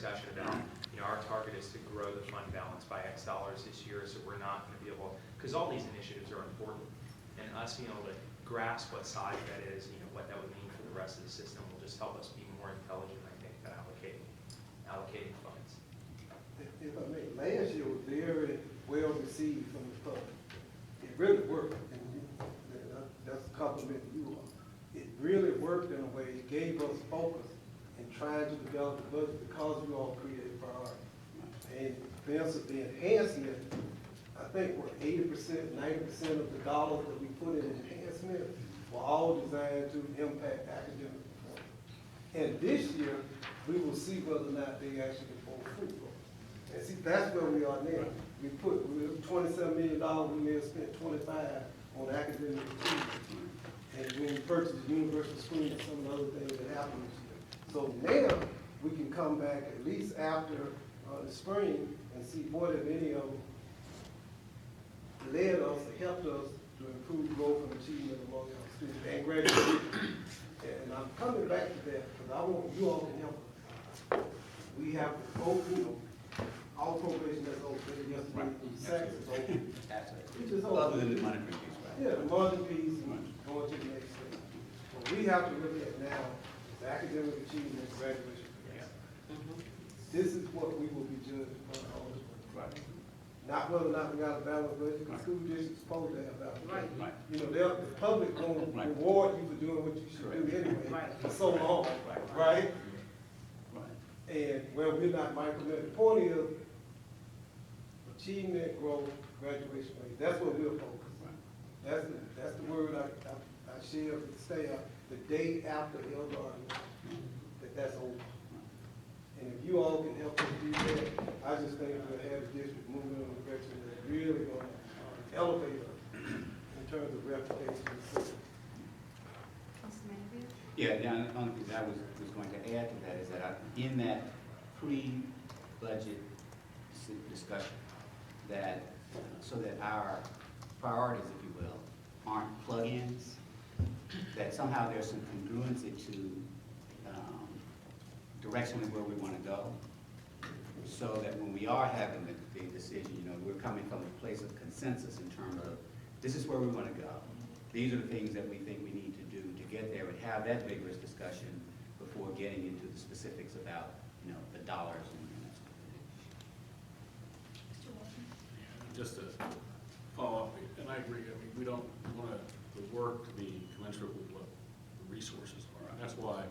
discussion about, our target is to grow the fund balance by X dollars this year, so we're not going to be able, because all these initiatives are important, and us being able to grasp what size that is, what that would mean for the rest of the system will just help us be more intelligent, I think, about allocating funds. If I may, last year was very well received from the public. It really worked, and that's a compliment to you all. It really worked in a way. It gave us focus in trying to develop the budget because you all created priorities. And for instance, the enhancement, I think we're 80%, 90% of the dollars that we put in enhancement were all designed to impact academic performance. And this year, we will see whether or not they actually pull fruit. And see, that's where we are now. We put $27 million, we may have spent 25 on academic achievement. And we purchased the universal screen and some of the other things that happened this year. So now, we can come back at least after the spring and see what, if any of them, led us or helped us to improve growth and achievement among our students and graduation. And I'm coming back to that because I want you all to help us. We have to open, all probation that's open, yesterday, sex is open. We just open. Other than the monetary piece, right? Yeah, the money piece and going to the next stage. What we have to look at now is academic achievement and graduation. This is what we will be judged upon all this work. Right. Not whether or not we got a balanced budget, because school districts supposed to have balanced budget. Right. The public gonna reward you for doing what you should do anyway for so long, right? Right. And where we're not micromanaging. The point is, achievement, growth, graduation rate, that's what we're focused on. That's the word I share with the staff the day after Eldorado, that's over. And if you all can help us do that, I just think we'll have the district moving in a direction that's really going to elevate us in terms of reputation and system. Yeah, now, the only thing I was going to add to that is that in that pre-budget discussion, that so that our priorities, if you will, aren't plug-ins, that somehow there's some congruency to directionally where we want to go, so that when we are having the big decision, we're coming from a place of consensus in terms of this is where we want to go. These are the things that we think we need to do to get there, and have that vigorous discussion before getting into the specifics about the dollars and that sort of thing. Just to follow up, and I agree. We don't want the work to be commensurate with what the resources are. And that's why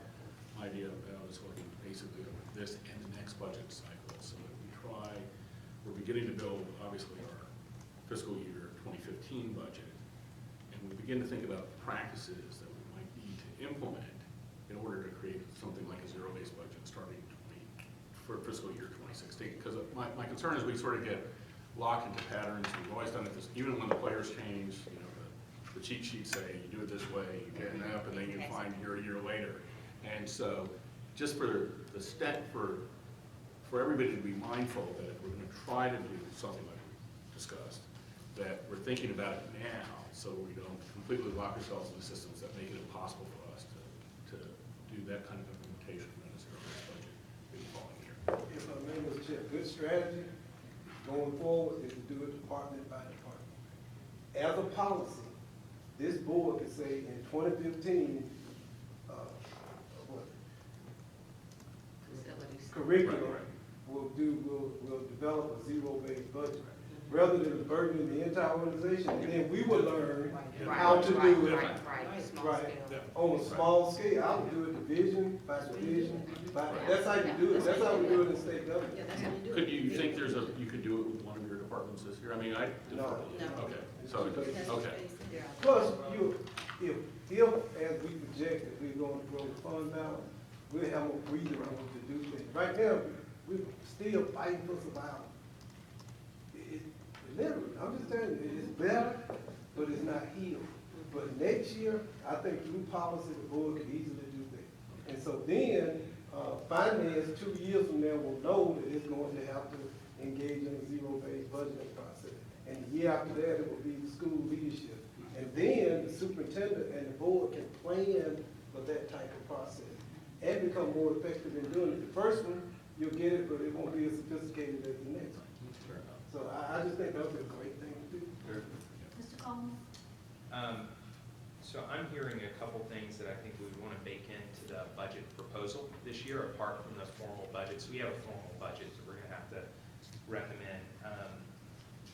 my idea about is looking basically at this and the next budget cycle, so that we're beginning to build, obviously, our fiscal year 2015 budget, and we begin to think about practices that we might need to implement in order to create something like a zero-based budget starting for fiscal year 2016. Because my concern is we sort of get locked into patterns. We've always done it this, even when the players change, the cheat sheets say you do it this way, you get an up, and then you find you're a year later. And so, just for the step for everybody to be mindful that if we're going to try to do something like we discussed, that we're thinking about it now, so we don't completely lock ourselves into systems that make it impossible for us to do that kind of implementation in a zero-based budget in the following year. If I may, Mr. Chair, good strategy going forward is to do it department by department. As a policy, this board could say in 2015, curriculum will develop a zero-based budget, rather than burdening the entire organization. And then we will learn how to do it on a small scale. I would do it division by division. That's how you do it. That's how we do it in state government. Could you think you could do it with one of your departments this year? I mean, No. Okay, so, okay. Plus, if as we project that we're going to grow the fund balance, we'll have more breathing room to do things. Right now, we're still fighting for survival. Literally, I'm just telling you, it's better, but it's not healed. But next year, I think through policy, the board could easily do that. And so then, finance 2 years from now will know that it's going to have to engage in a zero-based budgeting process. And the year after that, it will be the school leadership. And then the superintendent and the board can plan for that type of process and become more effective in doing it. The first one, you'll get it, but it won't be as sophisticated as the next one. Fair enough. So I just think that would be a great thing to do. Mr. Coleman? So I'm hearing a couple things that I think we would want to bake into the budget proposal this year, apart from the formal budgets. We have a formal budget that we're going to have to recommend.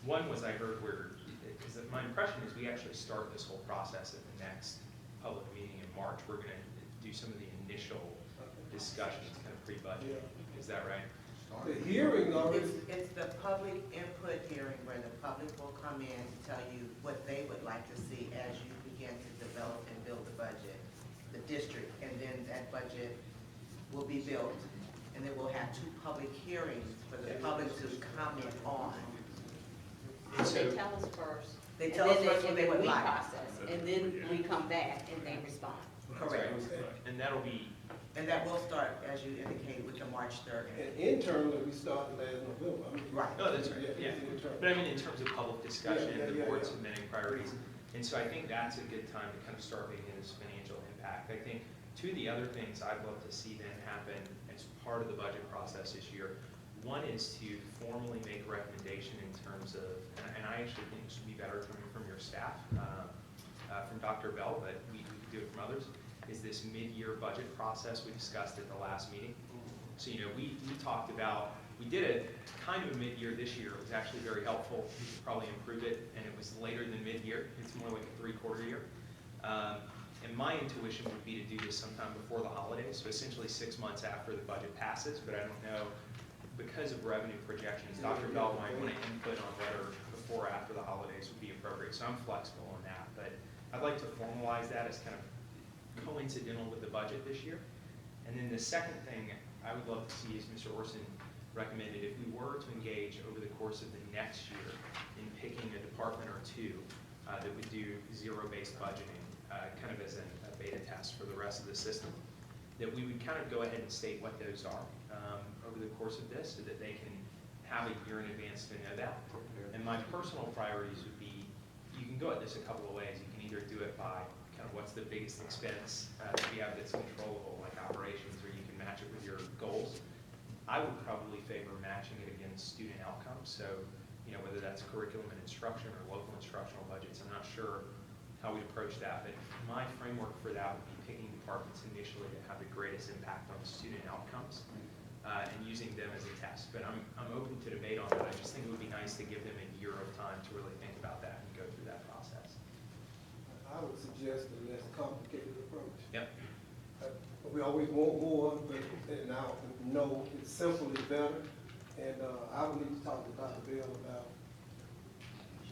One was I heard where, because my impression is we actually start this whole process at the next public meeting in March. We're going to do some of the initial discussions, kind of pre-budget. Is that right? The hearing already, It's the public input hearing where the public will come in to tell you what they would like to see as you begin to develop and build the budget, the district, and then that budget will be built. And then we'll have 2 public hearings for the public to comment on. And They so, tell us first. They and tell then us first what and they then would we like. process, and then we come back and they respond. Correct. and that'll be, And that will start, as you indicated, with the March 3rd. and internally, we started last November. I mean, Right. no, that's right, yeah. it's internal. But I mean, in terms of public discussion, Yeah, the yeah, board yeah. submitting priorities. And so I think that's a good time to kind of start making this financial impact. I think two of the other things I'd love to see then happen as part of the budget process this year, one is to formally make a recommendation in terms of, and I actually think this would be better coming from your staff, from Dr. Bell, but we could do it from others, is this mid-year budget process we discussed at the last meeting. So, we talked about, we did it kind of mid-year this year. It was actually very helpful. We could probably improve it, and it was later than mid-year. It's more like a 3/4 year. And my intuition would be to do this sometime before the holidays, so essentially 6 months after the budget passes, but I don't know, because of revenue projections, Dr. Bell might want to input on whether before or after the holidays would be appropriate, so I'm flexible on that. But I'd like to formalize that as kind of coincidental with the budget this year. And then the second thing I would love to see is Mr. Orson recommended, if we were to engage over the course of the next year in picking a department or two that would do zero-based budgeting, kind of as a beta test for the rest of the system, that we would kind of go ahead and state what those are over the course of this, so that they can have a year in advance to know that. And my personal priorities would be, you can go at this a couple of ways. You can either do it by kind of what's the biggest expense that we have that's controllable, like operations, or you can match it with your goals. I would probably favor matching it against student outcomes. So, whether that's curriculum and instruction or local instructional budgets, I'm not sure how we'd approach that. But my framework for that would be picking departments initially that have the greatest impact on student outcomes and using them as a test. But I'm open to debate on that. I just think it would be nice to give them a year of time to really think about that and go through that process. I would suggest a less complicated approach. Yep. We always want more, but now, no, it's simple is better. And I would need to talk to Dr. Bell about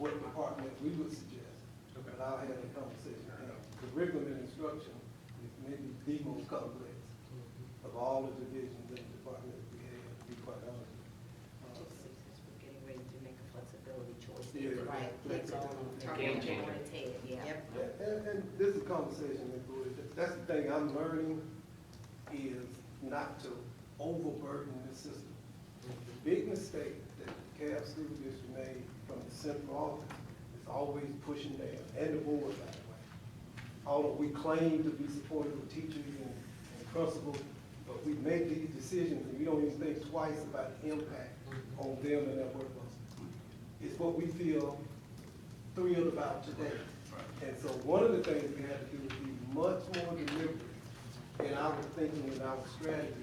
what department we would suggest. Okay. But I'll have that conversation. Curriculum and instruction is maybe the most complex of all the divisions and departments we have, to be quite honest. We're getting ready to make a flexibility choice. Yeah. Right, it's on, Game turning changer. on its head, yeah. Yep. Yeah, and this is a conversation that goes, that's the thing I'm learning, is not to overburden the system. The big mistake that the DeKalb School District made from the central office is always pushing down, and the board, by the way. Although we claim to be supportive of teachers and principals, but we make these decisions and we don't even think twice about the impact on them and their workload. It's what we feel thrilled about today. And so one of the things we have to do is be much more deliberate in our thinking and our strategy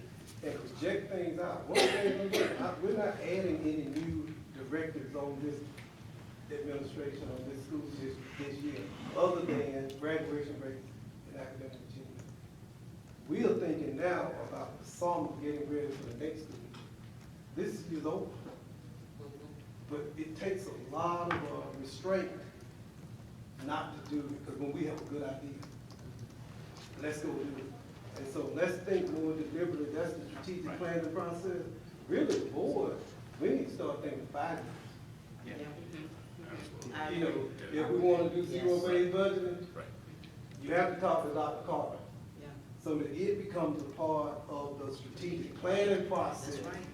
and project things out. One of the things we're not adding any new directives on this administration, on this school district this year, other than graduation rates and academic achievement. We are thinking now about the summer, getting ready for the next school year. This is over. But it takes a lot of restraint not to do it, because when we have a good idea, let's go do it. And so let's think more deliberately. That's the strategic planning process. Really, the board, we need to start thinking 5 years. Yeah. If we want to do zero-based budgeting, Right. you have to talk to Dr. Carter, Yeah. so that it becomes a part of the strategic planning process. That's right.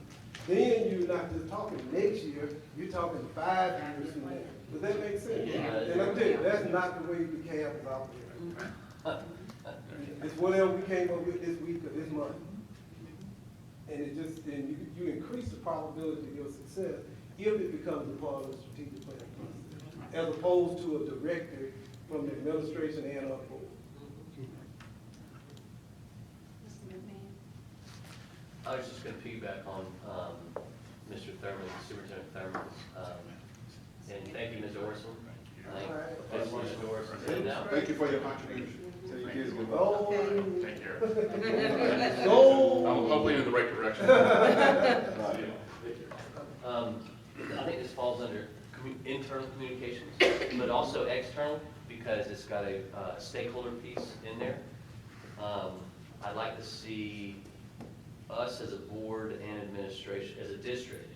Then you're not just talking next year, you're talking 5 years from now. Does that make sense? Yeah. And I'm telling you, that's not the way DeKalb is operating. It's whatever we came up with this week or this month. And it just, then you increase the probability of your success if it becomes a part of the strategic planning process, as opposed to a directive from the administration and our board. Mr. McMahon? I was just gonna piggyback on, Mr. Thurman, Superintendent Thurman's, and thank you, Ms. Orson. That's Ms. Orson. Now, Thank you for your contribution. Tell your kids goodbye. Oh, Take care. no. I'm hopefully in the right direction. I think this falls under internal communications, but also external, because it's got a stakeholder piece in there. I'd like to see us as a board and administration, as a district,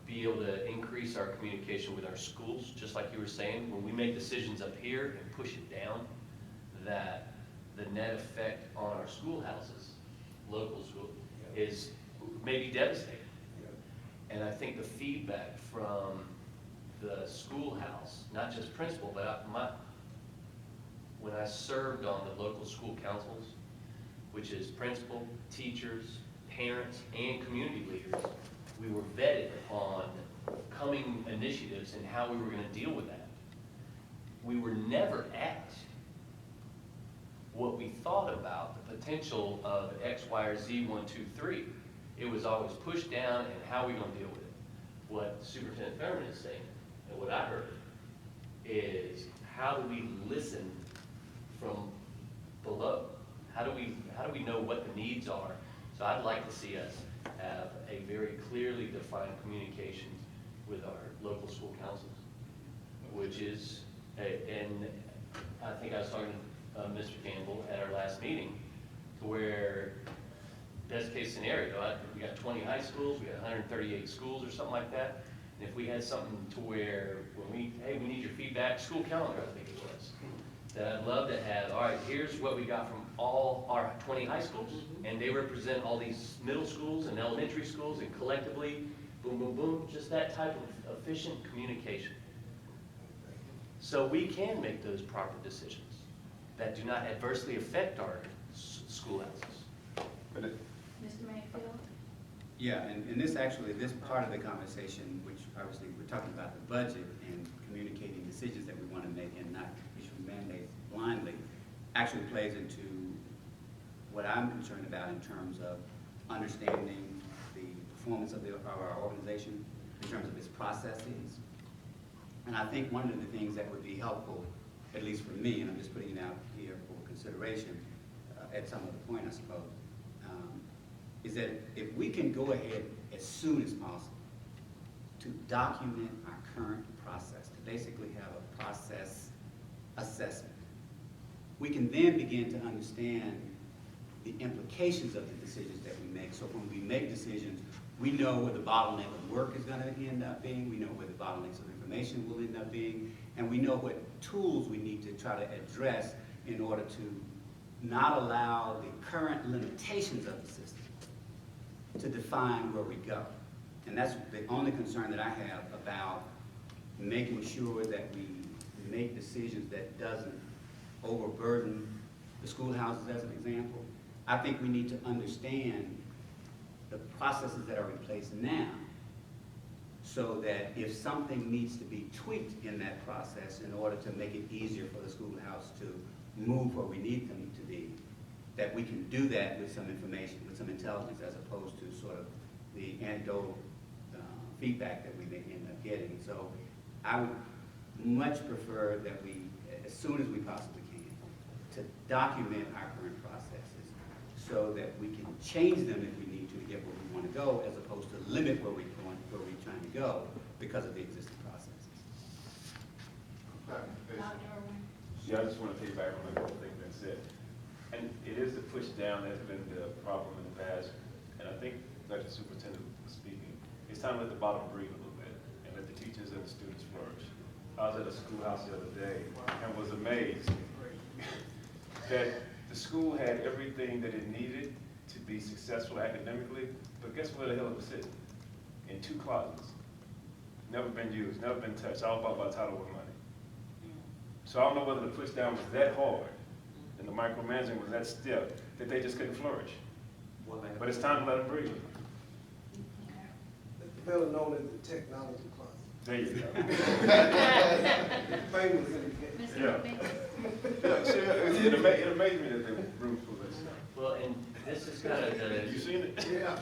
be able to increase our communication with our schools, just like you were saying, when we make decisions up here and push it down, that the net effect on our schoolhouses, local school, is maybe devastating. And I think the feedback from the schoolhouse, not just principal, but when I served on the local school councils, which is principal, teachers, parents, and community leaders, we were vetted on coming initiatives and how we were going to deal with that. We were never asked what we thought about the potential of X, Y, or Z, 1, 2, 3. It was always pushed down and how are we going to deal with it. What Superintendent Thurman is saying, and what I heard, is how do we listen from below? How do we know what the needs are? So I'd like to see us have a very clearly defined communication with our local school councils, which is, and I think I was talking to Mr. Campbell at our last meeting, to where best case scenario, we got 20 high schools, we got 138 schools or something like that. And if we had something to where, when hey, we need your feedback, school calendar, I think it was, that I'd love to have, all right, here's what we got from all our 20 high schools, and they represent all these middle schools and elementary schools, and collectively, boom, boom, boom, just that type of efficient communication. So we can make those proper decisions that do not adversely affect our schoolhouses. Mr. Mayfield? Yeah, and this actually, this part of the conversation, which obviously we're talking about the budget and communicating decisions that we want to make and not issuing mandates blindly, actually plays into what I'm concerned about in terms of understanding the performance of our organization, in terms of its processes. And I think one of the things that would be helpful, at least for me, and I'm just putting it out here for consideration at some other point, I suppose, is that if we can go ahead as soon as possible to document our current process, to basically have a process assessment, we can then begin to understand the implications of the decisions that we make. So when we make decisions, we know where the bottleneck of work is going to end up being, we know where the bottlenecks of information will end up being, and we know what tools we need to try to address in order to not allow the current limitations of the system to define where we go. And that's the only concern that I have about making sure that we make decisions that doesn't overburden the schoolhouses, as an example. I think we need to understand the processes that are in place now, so that if something needs to be tweaked in that process in order to make it easier for the schoolhouse to move where we need them to be, that we can do that with some information, with some intelligence, as opposed to sort of the anecdotal feedback that we may end up getting. So I would much prefer that we, as soon as we possibly can, to document our current processes so that we can change them if we need to get where we want to go, as opposed to limit where we're trying to go because of the existing processes. Yeah, I just want to piggyback on the whole thing that said. And it is the push down that's been the problem in the past. And I think, like the superintendent was speaking, it's time to let the bottom breathe a little bit and let the teachers and the students flourish. I was at a schoolhouse the other day and was amazed that the school had everything that it needed to be successful academically, but guess where the hell it was sitting? In 2 closets. Never been used, never been touched, all bought by Title I money. So I don't know whether the push down was that hard and the micromanaging was that stiff that they just couldn't flourish. But it's time to let them breathe. Better known as the technology closet. There you go. Famous in the game. Yeah. Yeah, see, it amazed me that they were room for this. Well, and this is kind of You seen it? Yeah.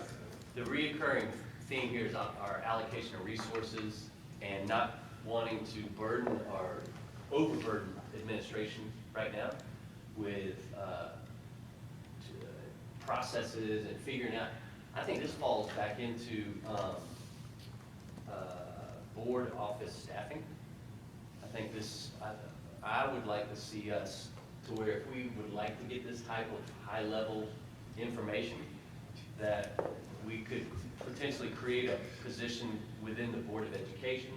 the reoccurring theme here is our allocation of resources and not wanting to burden or overburden administration right now with processes and figuring out. I think this falls back into board office staffing. I think this, I would like to see us to where if we would like to get this type of high-level information, that we could potentially create a position within the Board of Education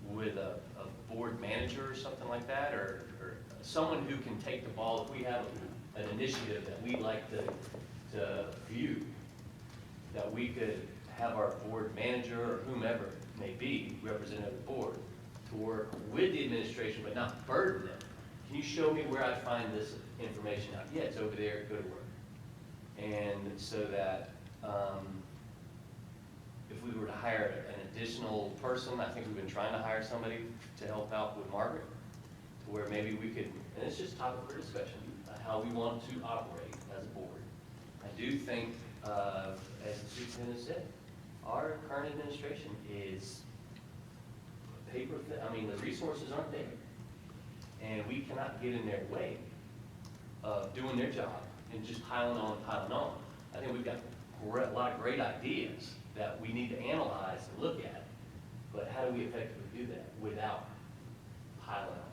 with a board manager or something like that, or someone who can take the ball. If we have an initiative that we'd like to view, that we could have our board manager or whomever may be, representative of the board, to work with the administration but not burden them. Can you show me where I find this information out? Yeah, it's over there, go to work. And so that if we were to hire an additional person, I think we've been trying to hire somebody to help out with Margaret, to where maybe we could, and it's just topic for discussion, how we want to operate as a board. I do think, as the superintendent said, our current administration is paper, I mean, the resources aren't there. And we cannot get in their way of doing their job and just piling on, piling on. I think we've got a lot of great ideas that we need to analyze and look at, but how do we effectively do that without piling on?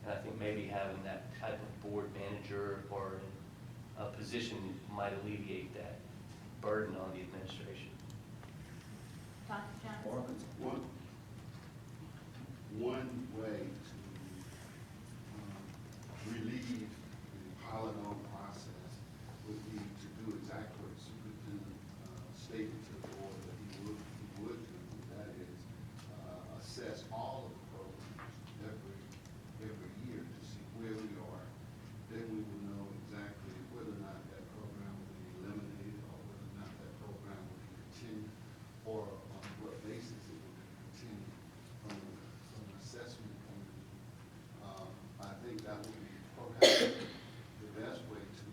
And I think maybe having that type of board manager or a position might alleviate that burden on the administration. Dr. Johnson? One way to relieve the piling on process would be to do exactly what the superintendent stated to the board that he would do. That is, assess all of the programs every year to see where we are. Then we will know exactly whether or not that program will be eliminated or whether or not that program will be continued, or on what basis it will be continued. From an assessment point of view, I think that would be perhaps the best way to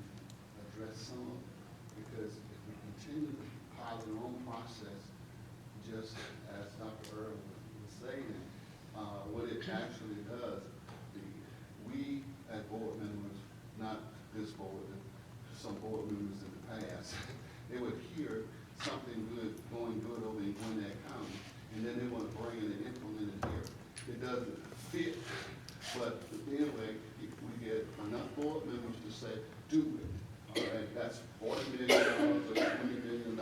address some of it. Because if we continue the piling on process, just as Dr. Earl was saying, what it actually does, we as board members, not this board, some board members in the past, they would hear something good, going good over in Gwinnett County, and then they want to bring it and implement it here. It doesn't fit, but anyway, if we get enough board members to say, do it, all right, that's $40 million or $20 million,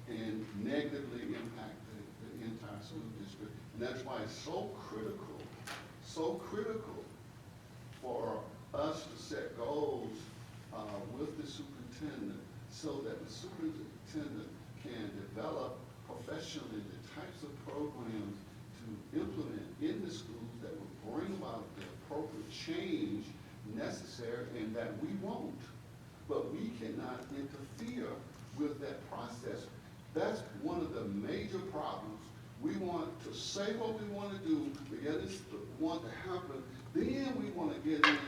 and negatively impact the entire school district. And that's why it's so critical for us to set goals with the superintendent, so that the superintendent can develop professionally the types of programs to implement in the schools that will bring about the appropriate change necessary, and that we won't. But we cannot interfere with that process. That's one of the major problems. We want to say what we want to do, we want to happen, then we want to get in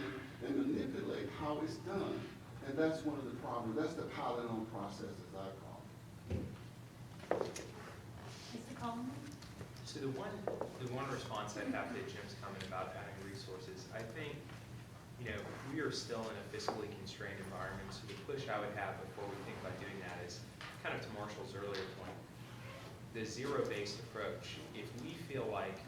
and manipulate how it's done. And that's one of the problems. That's the piling on process, as I call it. Mr. Coleman? So the one response I have to Jim's comment about adding resources, I think, we are still in a fiscally constrained environment, so the push I would have before we think about doing that is kind of to Marshall's earlier point. The zero-based approach, if we feel like,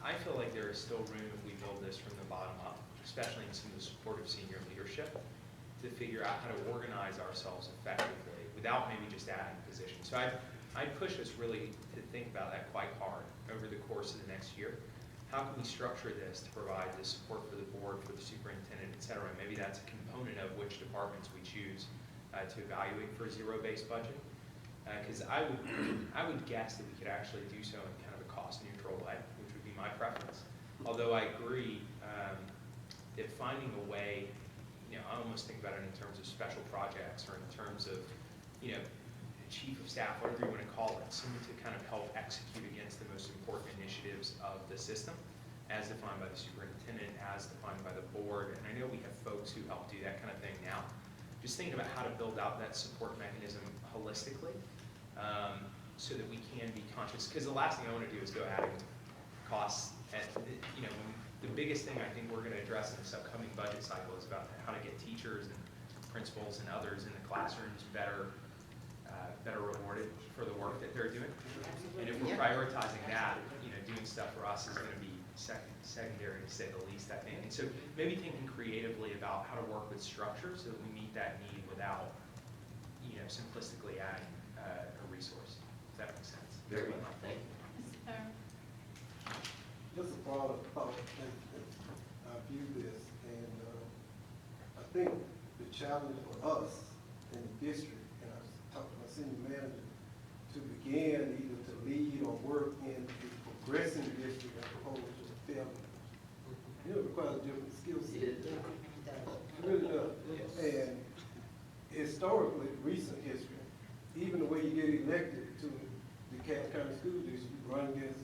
I feel like there is still room if we build this from the bottom up, especially in some of the support of senior leadership, to figure out how to organize ourselves effectively without maybe just adding positions. So I'd push us really to think about that quite hard over the course of the next year. How can we structure this to provide the support for the board, for the superintendent, et cetera? Maybe that's a component of which departments we choose to evaluate for a zero-based budget. Because I would guess that we could actually do so in kind of a cost-neutral way, which would be my preference. Although I agree that finding a way, I almost think about it in terms of special projects or in terms of you know, chief of staff, whatever you want to call it, someone to kind of help execute against the most important initiatives of the system, as defined by the superintendent, as defined by the board. And I know we have folks who help do that kind of thing now. Just thinking about how to build out that support mechanism holistically, so that we can be conscious. Because the last thing I want to do is go adding costs. And, you know, the biggest thing I think we're going to address in this upcoming budget cycle is about how to get teachers and principals and others in the classrooms better rewarded for the work that they're doing. And if we're prioritizing that, you know, doing stuff for us is going to be secondary to say the least, I think. And so maybe thinking creatively about how to work with structure so that we meet that need without, you know, simplistically adding a resource. Does that make sense? Very well, thank you. Mr. Thurman? Just a broader thought as I view this, and I think the challenge for us in the district, and I talked to my senior manager, to begin either to lead or work in a progressing district as opposed to a failing. You know, it requires a different skill set. It really does. And historically, recent history, even the way you get elected to the DeKalb County School District, you run against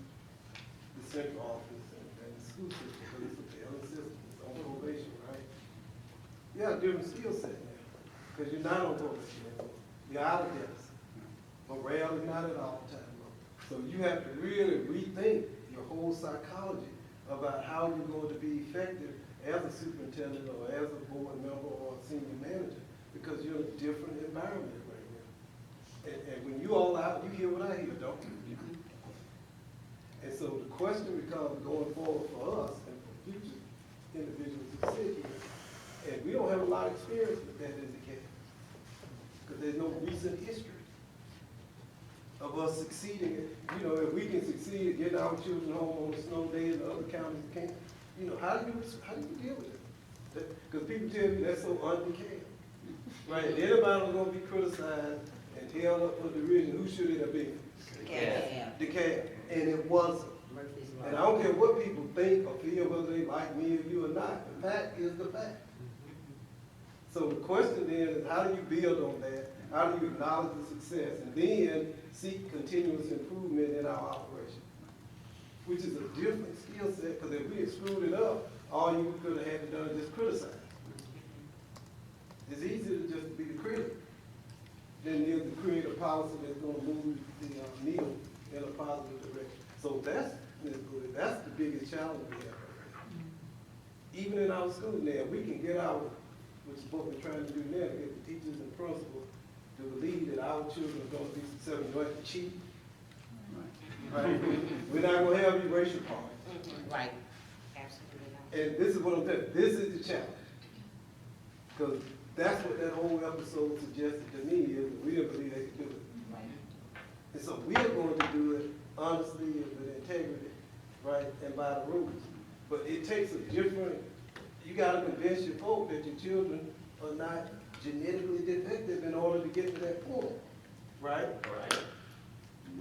the central office and the school system, because it's a failing system, it's on probation, right? You have a different skill set now, because you're not on probation anymore. You're out of deficit. Morale is not at all-time low. So you have to really rethink your whole psychology about how you're going to be effective as a superintendent or as a board member or a senior manager, because you're in a different environment right now. And when you all out, you hear what I hear, don't you? And so the question becomes going forward for us and for future individuals who sit here, and we don't have a lot of experience with that in the case, because there's no recent history of us succeeding. You know, if we can succeed at getting our children home on a snow day and the other counties can't, you know, how do you deal with it? Because people tell me that's so un-DeKalb. Right? Anybody's gonna be criticized and held up for derision. Who should it have been? DeKalb. And it wasn't. And I don't care what people think or feel, whether they like me or you or not. The fact is the fact. So the question then is, how do you build on that? How do you acknowledge the success? And then seek continuous improvement in our operation, which is a different skill set, because if we had screwed it up, all you could have had to do is just criticize. It's easier to just be the critic than it is to create a policy that's going to move the needle in a positive direction. So that's the biggest challenge we have right now. Even in our school now, we can get our, which is what we're trying to do now, to get the teachers and principals to believe that our children are going to be successful. You don't have to cheat. Right? We're not going to have erasure parties. Right. Absolutely not. And this is what I'm telling you, this is the challenge. Because that's what that whole episode suggested to me, is that we didn't believe they could do it. Right. And so we are going to do it honestly and with integrity, right, and by the rules. But it takes a different, you gotta convince your folk that your children are not genetically defective in order to get to that point, right? Right.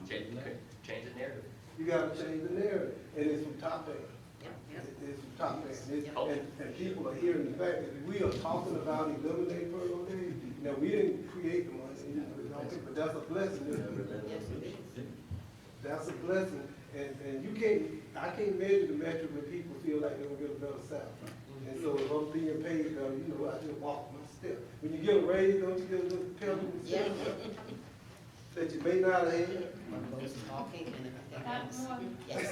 Change the narrative. You gotta change the narrative, and it's from top down. Yep. It's from top down. And people are hearing the fact that we are talking about eliminating furlough days. Now, we didn't create the money, you know, but that's a blessing, isn't it? Yes, it is. That's a blessing, and I can't measure the metric when people feel like they're gonna get a better salary. And so if I'm being paid, you know, I just walk my step. When you get a raise, don't you get a little penalty? Yeah. That you may not have had? Talking and everything Dr. else. Moore? Yes.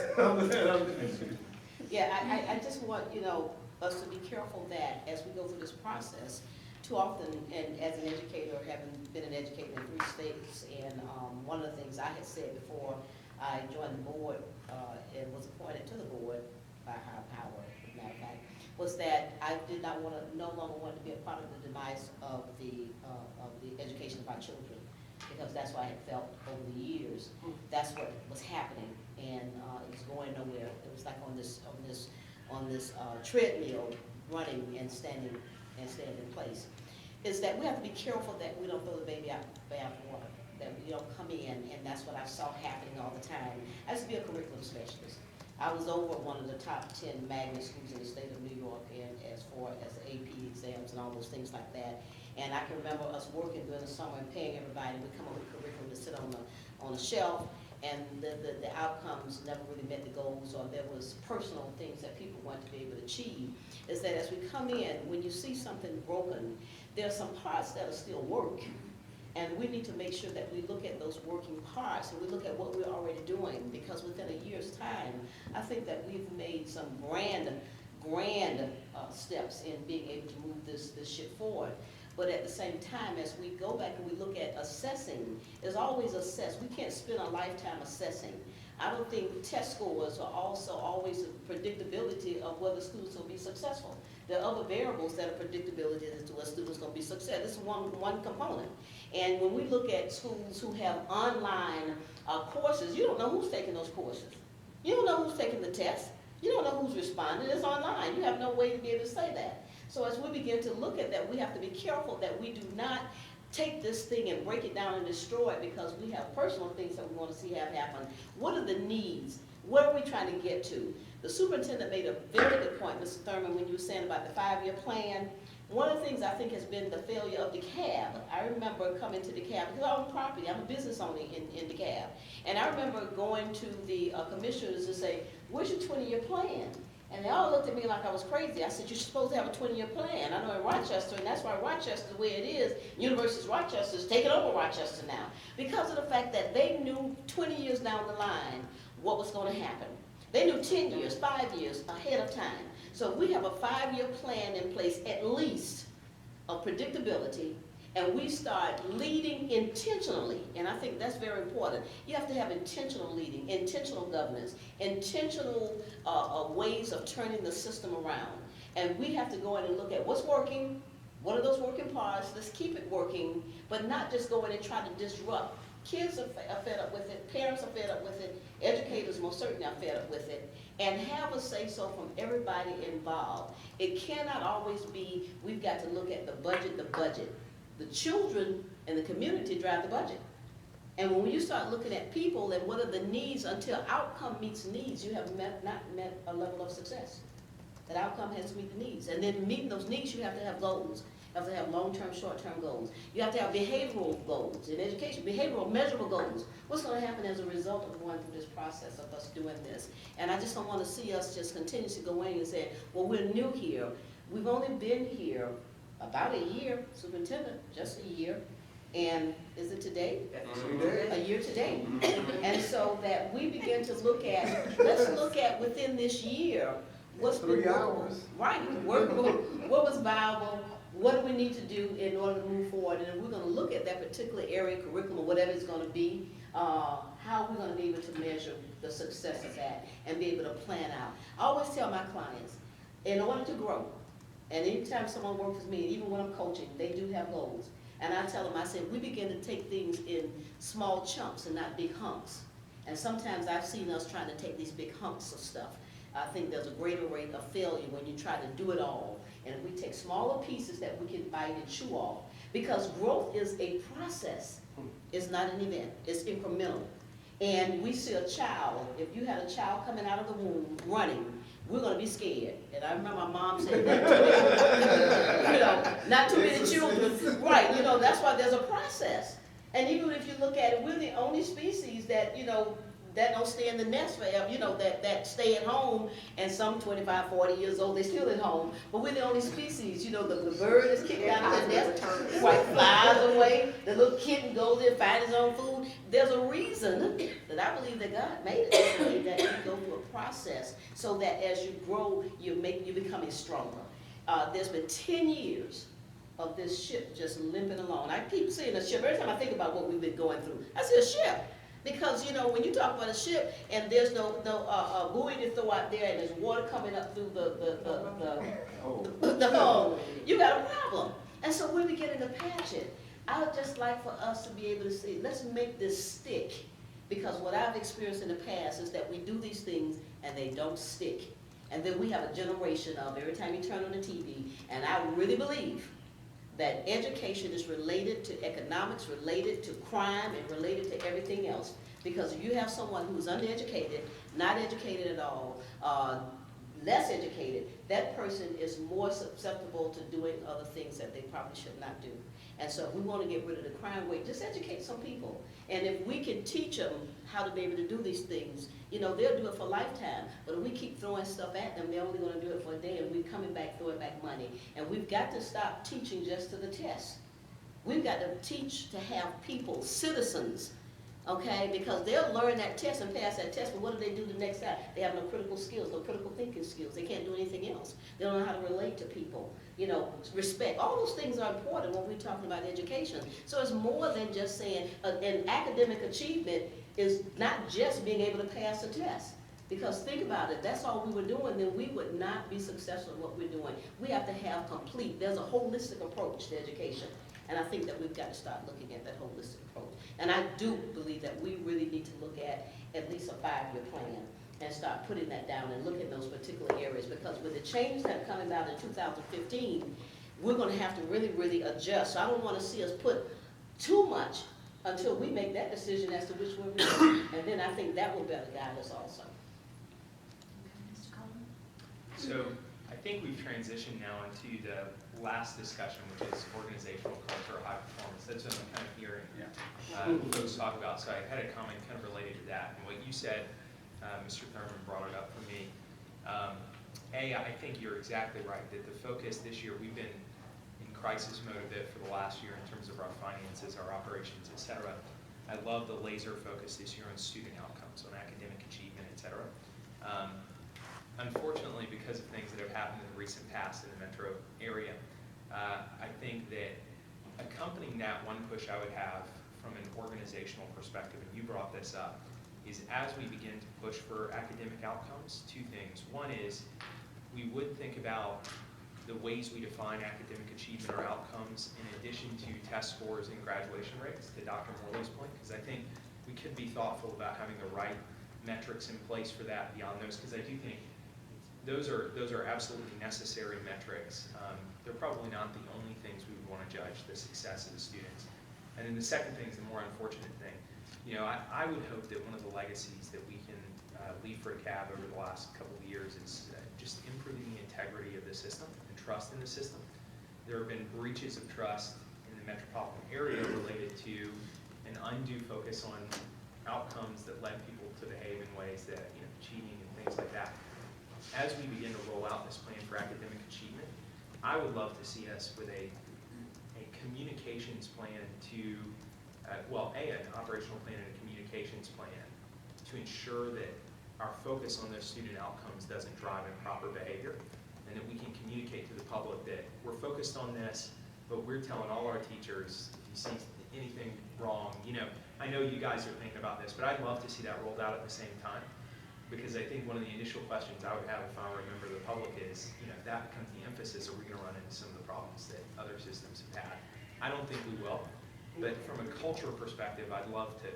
Yeah, I just want, you know, us to be careful that as we go through this process, too often, and as an educator, having been an educator in 3 states, and one of the things I had said before I joined the board and was appointed to the board by higher power, as a matter of fact, was that I did not want to, no longer want to be a part of the demise of the education of our children, because that's what I had felt over the years. That's what was happening, and it was going nowhere. It was like on this treadmill, running and standing in place. Is that we have to be careful that we don't throw the baby out with the bathwater, that we don't come in, and that's what I saw happening all the time. I used to be a curriculum specialist. I was over one of the top 10 magnet schools in the state of New York, and as far as the AP exams and all those things like that. And I can remember us working during the summer and paying everybody, we come up with curriculum to sit on a shelf, and the outcomes never really met the goals, or there was personal things that people wanted to be able to achieve. Is that as we come in, when you see something broken, there are some parts that are still work. And we need to make sure that we look at those working parts and we look at what we're already doing, because within a year's time, I think that we've made some grand steps in being able to move this ship forward. But at the same time, as we go back and we look at assessing, there's always assess. We can't spend a lifetime assessing. I don't think test scores are also always a predictability of whether students will be successful. There are other variables that are predictability as to whether students are going to be successful. This is one component. And when we look at schools who have online courses, you don't know who's taking those courses. You don't know who's taking the test. You don't know who's responding. It's online. You have no way to be able to say that. So as we begin to look at that, we have to be careful that we do not take this thing and break it down and destroy it because we have personal things that we want to see have happen. What are the needs? What are we trying to get to? The superintendent made a very good point, Mr. Thurman, when you were saying about the 5-year plan. One of the things I think has been the failure of DeKalb. I remember coming to DeKalb, because I own property, I'm a business owner in DeKalb. And I remember going to the commissioners and say, where's your 20-year plan? And they all looked at me like I was crazy. I said, you're supposed to have a 20-year plan. I know in Rochester, and that's why Rochester, the way it is, University of Rochester is taking over Rochester now. Because of the fact that they knew 20 years down the line what was going to happen. They knew 10 years, 5 years ahead of time. So we have a 5-year plan in place, at least, of predictability, and we start leading intentionally, and I think that's very important. You have to have intentional leading, intentional governance, intentional ways of turning the system around. And we have to go in and look at what's working, what are those working parts, let's keep it working, but not just go in and try to disrupt. Kids are fed up with it, parents are fed up with it, educators most certainly are fed up with it, and have a say-so from everybody involved. It cannot always be, we've got to look at the budget. The children and the community drive the budget. And when you start looking at people and what are the needs, until outcome meets needs, you have not met a level of success. That outcome has to meet the needs. And then meeting those needs, you have to have goals. You have to have long-term, short-term goals. You have to have behavioral goals in education, behavioral, measurable goals. What's going to happen as a result of going through this process of us doing this? And I just don't want to see us just continue to go in and say, well, we're new here. We've only been here about a year, superintendent, just a year. And is it today? A year today. And so that we begin to look at, let's look at within this year, what's been 3 hours. Right, what was viable, what do we need to do in order to move forward? And if we're going to look at that particular area, curriculum, whatever it's going to be, how are we going to be able to measure the success of that and be able to plan out? I always tell my clients, in order to grow, and anytime someone works with me, even when I'm coaching, they do have goals. And I tell them, I say, we begin to take things in small chunks and not big hunks. And sometimes I've seen us trying to take these big hunks of stuff. I think there's a greater rate of failure when you try to do it all. And if we take smaller pieces that we can bite and chew off, because growth is a process. It's not an event, it's incremental. And we see a child, if you had a child coming out of the womb running, we're going to be scared. And I remember my mom saying, not too many children. Right, that's why there's a process. And even if you look at it, we're the only species that, that don't stay in the nest forever, that stay at home, and some 25, 40 years old, they're still at home. But we're the only species, the bird is kicked out of the nest, right, flies away, the little kitten goes in, finds his own food. There's a reason that I believe that God made it that way, that you go through a process so that as you grow, you're becoming stronger. There's been 10 years of this ship just limping along. I keep seeing a ship. Every time I think about what we've been going through, I see a ship. Because, when you talk about a ship and there's no buoy to throw out there and there's water coming up through the hull, you got a problem. And so we're beginning to patch it. I would just like for us to be able to say, let's make this stick. Because what I've experienced in the past is that we do these things and they don't stick. And then we have a generation of every time you turn on the TV, and I really believe that education is related to economics, related to crime, and related to everything else. Because if you have someone who's undereducated, not educated at all, less educated, that person is more susceptible to doing other things that they probably should not do. And so if we want to get rid of the crime rate, just educate some people. And if we can teach them how to be able to do these things, you know, they'll do it for a lifetime. But if we keep throwing stuff at them, they're only going to do it for a day, and we're coming back, throwing back money. And we've got to stop teaching just to the test. We've got to teach to have people, citizens, okay? Because they'll learn that test and pass that test, but what do they do the next time? They have no critical skills, no critical thinking skills. They can't do anything else. They don't know how to relate to people. You know, respect. All those things are important when we're talking about education. So it's more than just saying, an academic achievement is not just being able to pass a test. Because think about it, that's all we were doing, then we would not be successful in what we're doing. We have to have complete, there's a holistic approach to education. And I think that we've got to start looking at that holistic approach. And I do believe that we really need to look at least a 5-year plan and start putting that down and look at those particular areas. Because with the change that's coming out in 2015, we're going to have to really, really adjust. So I don't want to see us put too much until we make that decision as to which way we're going. And then I think that will better guide us also. Mr. Coleman? So I think we've transitioned now into the last discussion, which is organizational culture, high performance. That's what I'm kind of hearing folks talk about. So I had a comment kind of related to that. And what you said, Mr. Thurman brought it up for me. I think you're exactly right, that the focus this year, we've been in crisis mode a bit for the last year in terms of our finances, our operations, et cetera. I love the laser focus this year on student outcomes, on academic achievement, et cetera. Unfortunately, because of things that have happened in the recent past in the metro area, I think that accompanying that, one push I would have from an organizational perspective, and you brought this up, is as we begin to push for academic outcomes, 2 things. One is we would think about the ways we define academic achievement or outcomes in addition to test scores and graduation rates, to Dr. Morley's point, because I think we could be thoughtful about having the right metrics in place for that beyond those, because I do think those are absolutely necessary metrics. They're probably not the only things we would want to judge the success of the students. And then the second thing is the more unfortunate thing. You know, I would hope that one of the legacies that we can leave for DeKalb over the last couple of years is just improving the integrity of the system and trust in the system. There have been breaches of trust in the metropolitan area related to an undue focus on outcomes that led people to behave in ways that, you know, cheating and things like that. As we begin to roll out this plan for academic achievement, I would love to see us with a communications plan to, an operational plan and a communications plan to ensure that our focus on those student outcomes doesn't drive improper behavior, and that we can communicate to the public that we're focused on this, but we're telling all our teachers, if you see anything wrong, you know, I know you guys are thinking about this, but I'd love to see that rolled out at the same time. Because I think one of the initial questions I would have if I were a member of the public is, you know, if that becomes the emphasis, are we going to run into some of the problems that other systems have had? I don't think we will, but from a cultural perspective, I'd love to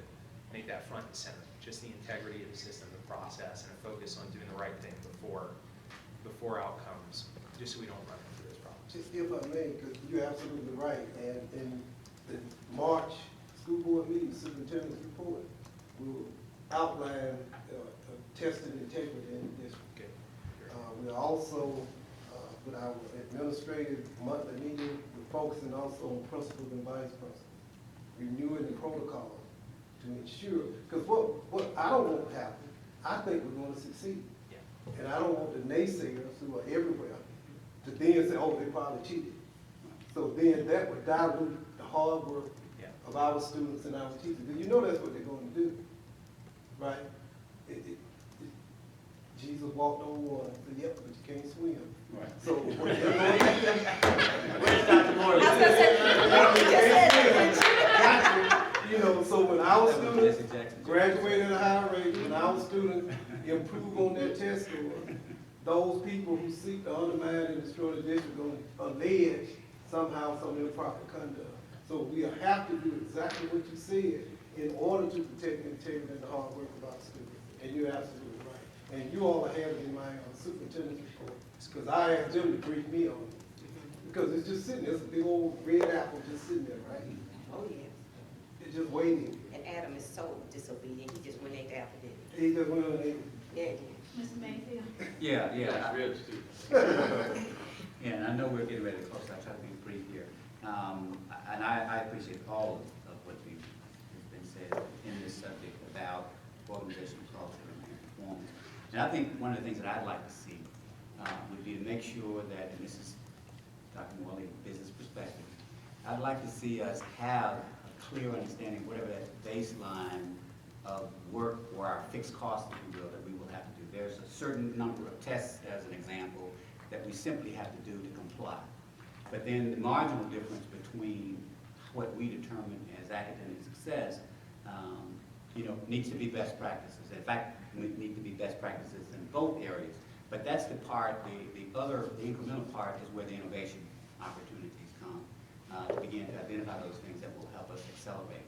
make that front and center, just the integrity of the system, the process, and a focus on doing the right thing before outcomes, just so we don't run into those problems. Just if I may, because you're absolutely right, and in the March school board meeting, superintendent's report, we will outline testing integrity in the district. We're also, with our administrative monthly meeting, we're focusing also on principals and vice principals, renewing the protocol to ensure, because what I don't want to happen, I think we're going to succeed. Yeah. And I don't want the naysayers who are everywhere to then say, oh, they probably cheated. So then that would dilute the hard work of our students and our teachers. Because you know that's what they're going to do, right? Jesus walked on water and said, yep, but you can't swim. Right. So what they're going to do, Where's Dr. Morley? you know, so when our students graduate at a high rate, when our students improve on their test score, those people who seek to undermine and destroy the district are led somehow some improper conduct. So we have to do exactly what you said in order to protect the integrity and the hard work of our students. And you're absolutely right. And you all have it in my superintendent's report, because I asked them to brief me on it. Because it's just sitting there, it's a big old red apple just sitting there, right? Oh, yeah. It's just waiting. And Adam is so disobedient, he just went ate the apple, didn't He just went on it. he? Yeah, he did. Mr. Mayfield? Yeah, Yeah, yeah. ribs too. Yeah, and I know we're getting ready to close. I'll try to be brief here. And I appreciate all of what has been said in this subject about organizational culture and performance. And I think one of the things that I'd like to see would be to make sure that, and this is Dr. Morley, business perspective, I'd like to see us have a clear understanding of whatever that baseline of work or our fixed costs, if you will, that we will have to do. There's a certain number of tests, as an example, that we simply have to do to comply. But then the marginal difference between what we determine as academic success, needs to be best practices. In fact, we need to be best practices in both areas. But that's the part, the incremental part is where the innovation opportunities come. Begin to identify those things that will help us accelerate.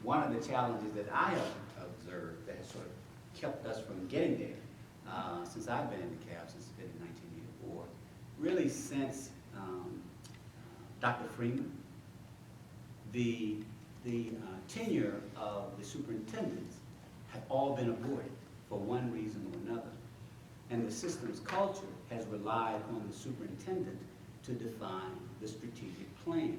One of the challenges that I have observed that has sort of kept us from getting there, since I've been in DeKalb, since it's been in 1984, really since Dr. Freeman, the tenure of the superintendents have all been aborted for one reason or another. And the system's culture has relied on the superintendent to define the strategic plan.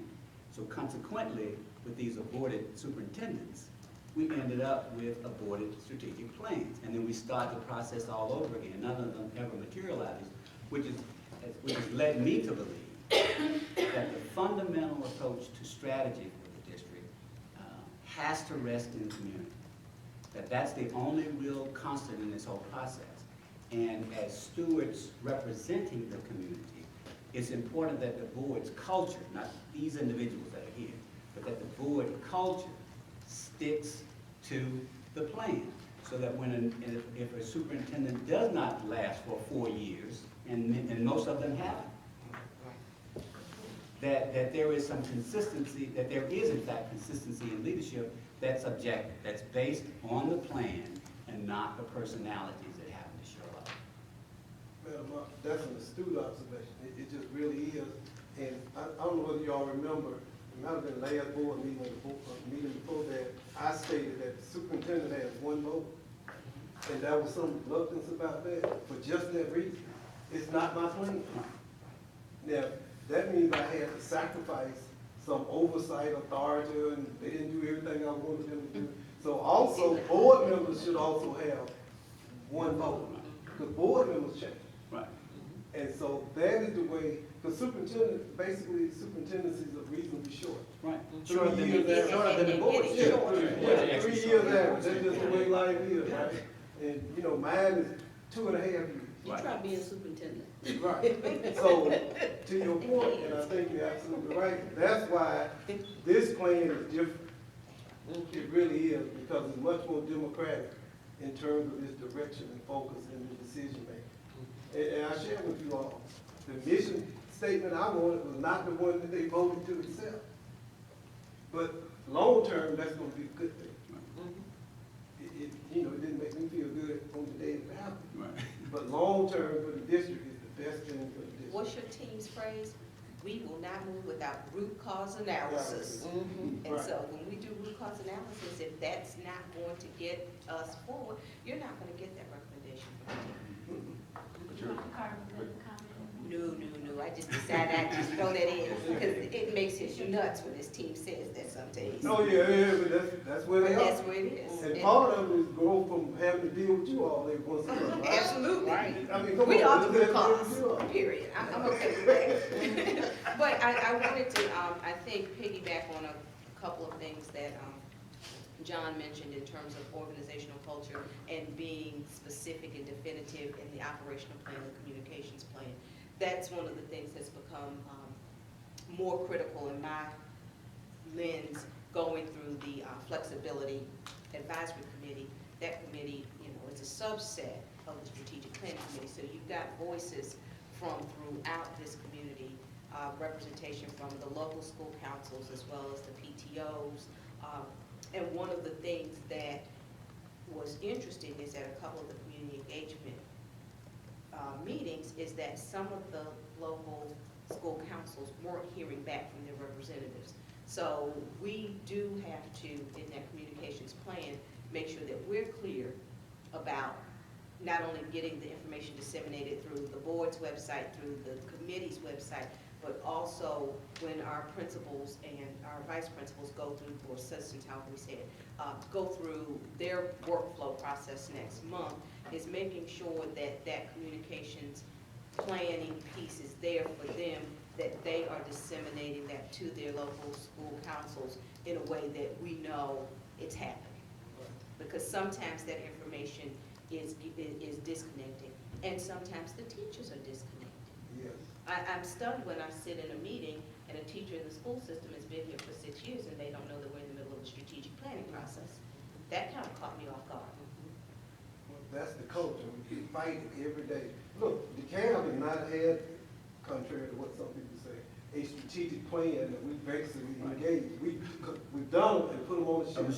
So consequently, with these aborted superintendents, we ended up with aborted strategic plans. And then we start the process all over again. None of them ever materializes, which has led me to believe that the fundamental approach to strategy for the district has to rest in the community. That's the only real constant in this whole process. And as stewards representing the community, it's important that the board's culture, not these individuals that are here, but that the board culture sticks to the plan. So that if a superintendent does not last for 4 years, and most of them haven't, that there is some consistency, that there is in fact consistency in leadership that's objective, that's based on the plan and not the personalities that happen to show up. Well, that's an astute observation. It just really is. And I don't know whether y'all remember, it might have been last board meeting, or the meeting before that, I stated that the superintendent has one vote. And there was some reluctance about that for just that reason. It's not my plan. Now, that means I had to sacrifice some oversight authority, and they didn't do everything I wanted them to do. So also, board members should also have one vote, because board members change. Right. And so that is the way, because superintendent, basically superintendency is reasonably short. Right. 3 Shorter than years average. shorter than the board. It's Yeah, shorter. yeah, 3 years average, that's just the way life is, right? And, mine is 2.5 years. You try being superintendent. Right. So, to your point, and I think you're absolutely right, that's why this plan is different. It really is, because it's much more democratic in terms of its direction and focus in the decision making. And I share with you all, the mission statement I wanted was not the one that they voted to accept. But long term, that's gonna be a good thing. It didn't make me feel good on the day it happened. Right. But long term for the district is the best thing for the district. What's your team's phrase? We will not move without root cause analysis. And Right. so when we do root cause analysis, if that's not going to get us forward, you're not gonna get that recommendation from the team. Dr. Carter, would you comment? No, I just decided I'd just throw that in, because it makes it nuts when this team says that some days. Oh, yeah, but that's where they But are. that's where it is. And part of it is growth from having to deal with you all every once in a while, right? Absolutely. I mean, come We on. are the root let's have to cause, deal with you all. period. I'm okay with that. But I wanted to, I think, piggyback on a couple of things that John mentioned in terms of organizational culture and being specific and definitive in the operational plan, the communications plan. That's one of the things that's become more critical in my lens going through the flexibility advisory committee. That committee, it's a subset of the strategic planning committee. So you've got voices from throughout this community, representation from the local school councils as well as the PTOs. And one of the things that was interesting is that a couple of the community engagement meetings is that some of the local school councils weren't hearing back from their representatives. So we do have to, in that communications plan, make sure that we're clear about not only getting the information disseminated through the board's website, through the committee's website, but also when our principals and our vice principals go through, or assistants, how can we say it, go through their workflow process next month, is making sure that that communications planning piece is there for them, that they are disseminating that to their local school councils in a way that we know it's happening. Because sometimes that information is disconnecting, and sometimes the teachers are disconnected. Yes. I'm stunned when I sit in a meeting and a teacher in the school system has been here for 6 years and they don't know that we're in the middle of a strategic planning process. That kind of caught me off guard. Well, that's the culture. We keep fighting every day. Look, DeKalb has not had, contrary to what some people say, a strategic plan that we basically engaged. We've done it and put them on the shelf.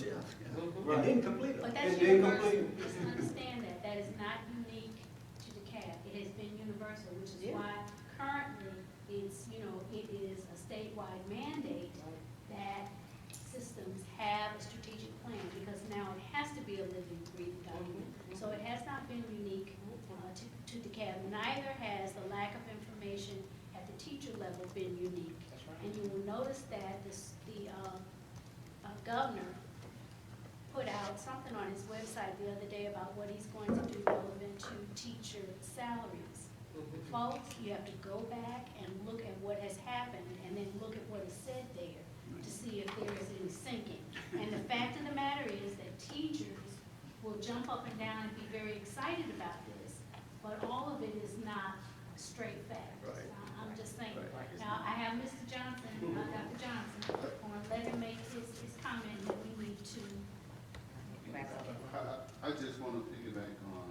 And then complete But it. that's And then universal, complete. just understand that, that is not unique to DeKalb, it has been universal, which is Yeah. why currently it's, you know, it is a statewide mandate that systems have a strategic plan, because now it has to be a living, breathing document. So it has not been unique to DeKalb, neither has the lack of information at the teacher level been unique. And you will notice that the governor put out something on his website the other day about what he's going to do relevant to teacher salaries. Folks, you have to go back and look at what has happened and then look at what is said there to see if there is any sinking. And the fact of the matter is that teachers will jump up and down and be very excited about this, but all of it is not straight fact. Right. I'm just saying. Now, I have Mr. Johnson, Dr. Johnson, I want to let him make his comment that we need to. I just want to piggyback on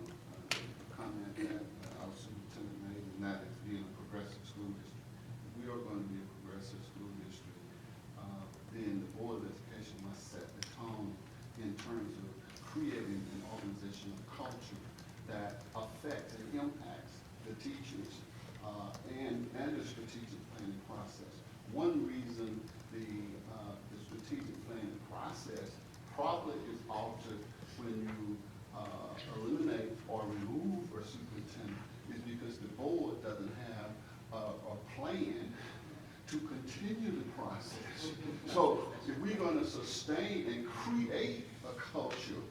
a comment that our superintendent made, and that is being a progressive school district. If we are going to be a progressive school district, then the Board of Education must set the tone in terms of creating an organizational culture that affects and impacts the teachers and the strategic planning process. One reason the strategic planning process probably is altered when you eliminate or remove a superintendent is because the board doesn't have a plan to continue the process. So if we're going to sustain and create a culture,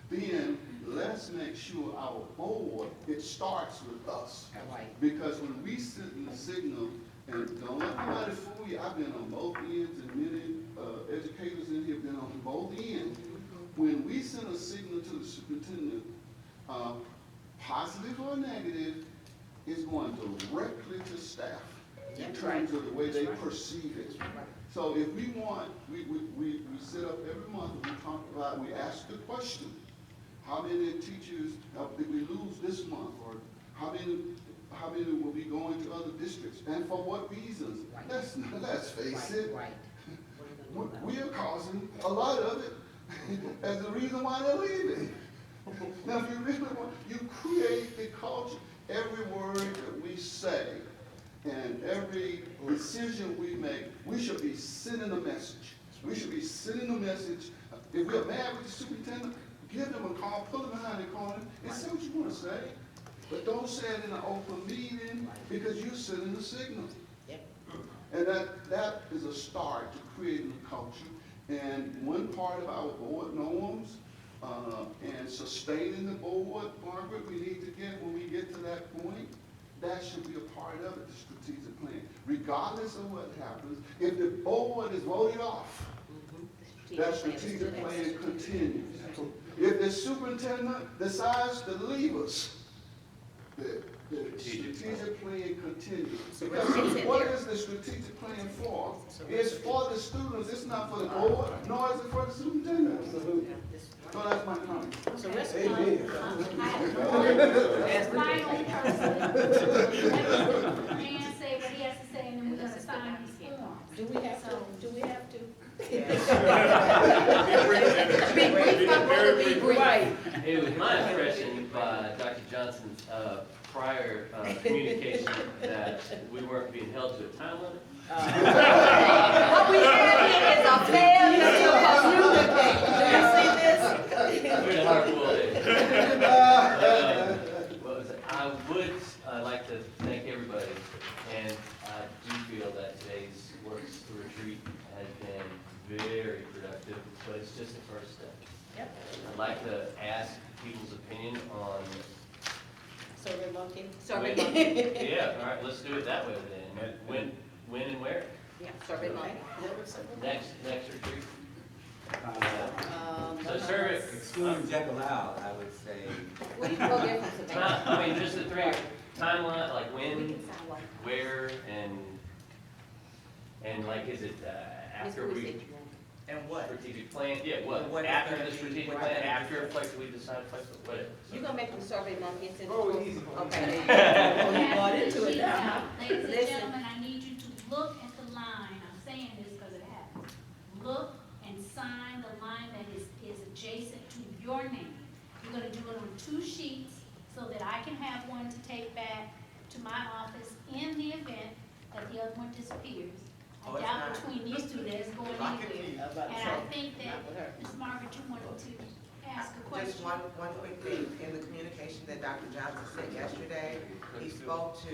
then let's make sure our board, it starts with us. Right. Because when we sit in the signal, and don't let nobody fool you, I've been on both ends, and many educators in here have been on both ends. When we send a signal to the superintendent, positive or negative, it's going directly to staff in terms of the way they perceive it. So if we want, we sit up every month and we talk about, we ask the question, how many teachers did we lose this month? Or how many will be going to other districts? And for what reasons? Let's face it. We are causing a lot of it as the reason why they're leaving. Now, if you really want, you create the culture. Every word that we say and every decision we make, we should be sending a message. We should be sending a message. If we're mad with the superintendent, give them a call, pull them behind the corner, and say what you want to say. But don't say it in an open meeting because you're sending a signal. And that is a start to creating a culture. And one part of our board norms and sustaining the board, Margaret, we need to get, when we get to that point, that should be a part of it, the strategic plan. Regardless of what happens, if the board is voted off, that strategic plan continues. If the superintendent decides to leave us, the strategic plan continues. Because what is the strategic plan for? It's for the students, it's not for the board, nor is it for the superintendent. So that's my comment. So let's Amen. Final person. Man say what he has to say, and then we're gonna sign these forms. Do we have to? Do we have to? Be brief. Right. It was my impression by Dr. Johnson's prior communication that we weren't being held to a time limit. What we have here is a failure to communicate. Do you see this? We're in a hard world. like to ask people's opinion on. Survey monkey? Survey when- monkey. Yeah, all right, let's do it that way then. When and where? Yeah, survey monkey. Next retreat? So So survey, Excluding DeKalb, I would say, What do you go there from Savannah? I mean, just the three timeline, like We when, can sound like. where, and like, is it, after Ms. we, Bowie said And what? strategic plan, yeah, what, What is after gonna the be- strategic what plan, is- after we decide flexible, what? you gonna make them survey monkeys and. Oh, easy. Okay. You You bought have to into it see now. now. Ladies and Listen. gentlemen, I need you to look at the line, I'm saying this because it happens. Look and sign the line that is adjacent to your name. You're gonna do it on 2 sheets so that I can have one to take back to my office in the event that the other one disappears. Oh, I it's doubt not. between these two that it's going I can anywhere. see. And I think that, Not with her. Ms. Margaret, you wanted to ask a Just question? one quick thing, in the communication that Dr. Johnson sent yesterday, he spoke to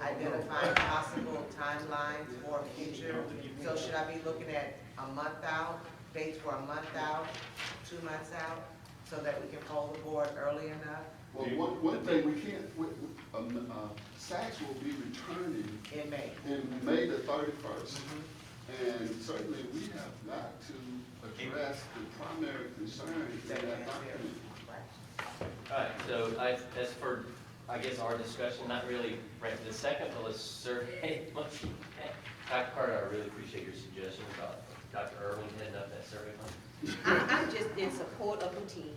identifying possible timelines for future. So should I be looking at a month out, dates for a month out, 2 months out, so that we can poll the board early enough Well, one thing we can't, Saks will be returning in May? in May the 31st. And certainly we have got to address the primary concern in that document. All right, so that's for, I guess, our discussion, not really right the second, but let's survey monkey. Dr. Carter, I really appreciate your suggestion about Dr. Irwin heading up that survey monkey. I'm just in support of the team.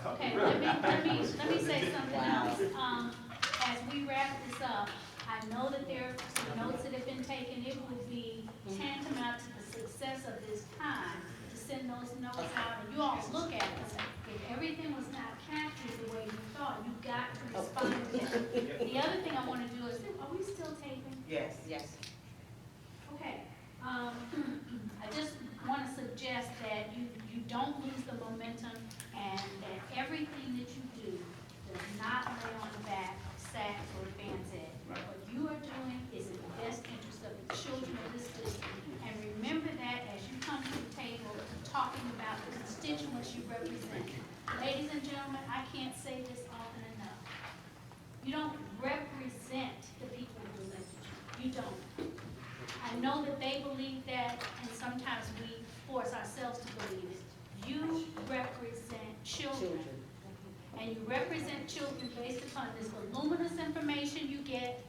Okay, let me say something else. As we wrap this up, I know that there are some notes that have been taken. It would be tantamount to the success of this time to send those notes out, and you all look at them. If everything was not captured the way you thought, you got to respond to that. The other thing I want to do is, are we still taping? Yes. Yes. Okay, I just want to suggest that you don't lose the momentum and that everything that you do does not lay on the back of SACS or Advance Ed. What you are doing is in the best interest of the children of this district. And remember that as you come to the table talking about the constituents you represent. Ladies and gentlemen, I can't say this often enough. You don't represent the people who elected you. You don't. I know that they believe that, and sometimes we force ourselves to believe it. You represent children. And you represent children based upon this voluminous information you get,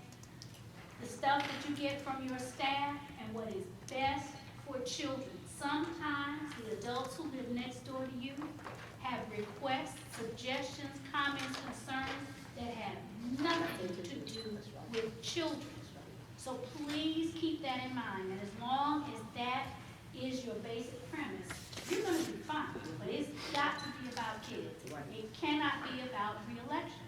the stuff that you get from your staff, and what is best for children. Sometimes the adults who live next door to you have requests, suggestions, comments, concerns that have nothing to do with children. So please keep that in mind, and as long as that is your basic premise, you're gonna be fine, but it's got to be about kids. It cannot be about reelection.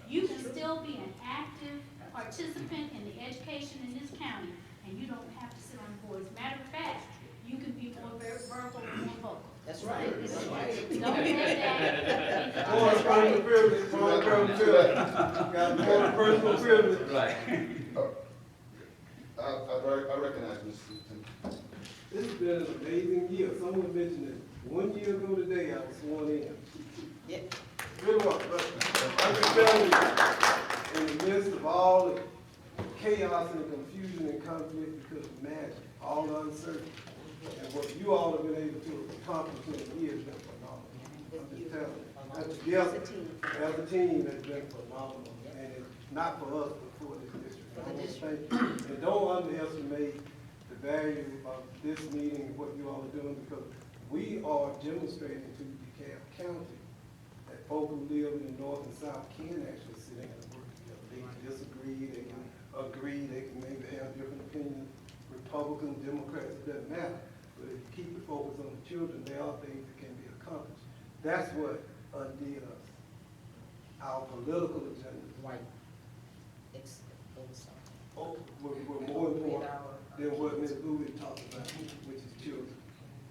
You can still be an active participant in the education in this county, and you don't have to sit on boards. Matter of fact, you can be more verbal and more vocal. That's right, that's right. Don't let that. More personal privilege, more personal privilege. Got more personal privilege. Right. I recognize Mr. Superintendent. This has been an amazing year. Someone mentioned it. 1 year ago today, I was sworn in. Yep. Good one, but I can tell you, in the midst of all the chaos and confusion and conflict, you could imagine all the uncertainty. And what you all have been able to accomplish in a year has been phenomenal. I'm just telling you. Together, as a team, it's been phenomenal. And it's not for us, but for this district. I want to thank you. And don't underestimate the value of this meeting and what you all are doing, because we are demonstrating to DeKalb County that folk who live in the north and south can actually sit in and work together. They can disagree, they can agree, they can maybe have different opinions, Republicans, Democrats, it doesn't matter. But if you keep the focus on the children, there are things that can be accomplished. That's what undid us, our political agenda. Right. Were more important than what Ms. Bowie talked about, which is children.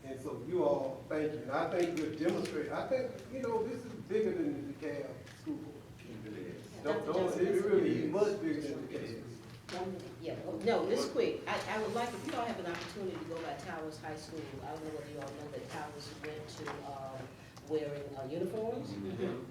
And so you all, thank you. And I think we're demonstrating, I think, you know, this is bigger than the DeKalb School Board. It really is much bigger than DeKalb. Yeah, no, this quick, I would like, if you don't have an opportunity to go by Towers High School, I don't know whether you all know that Towers went to, wearing uniforms.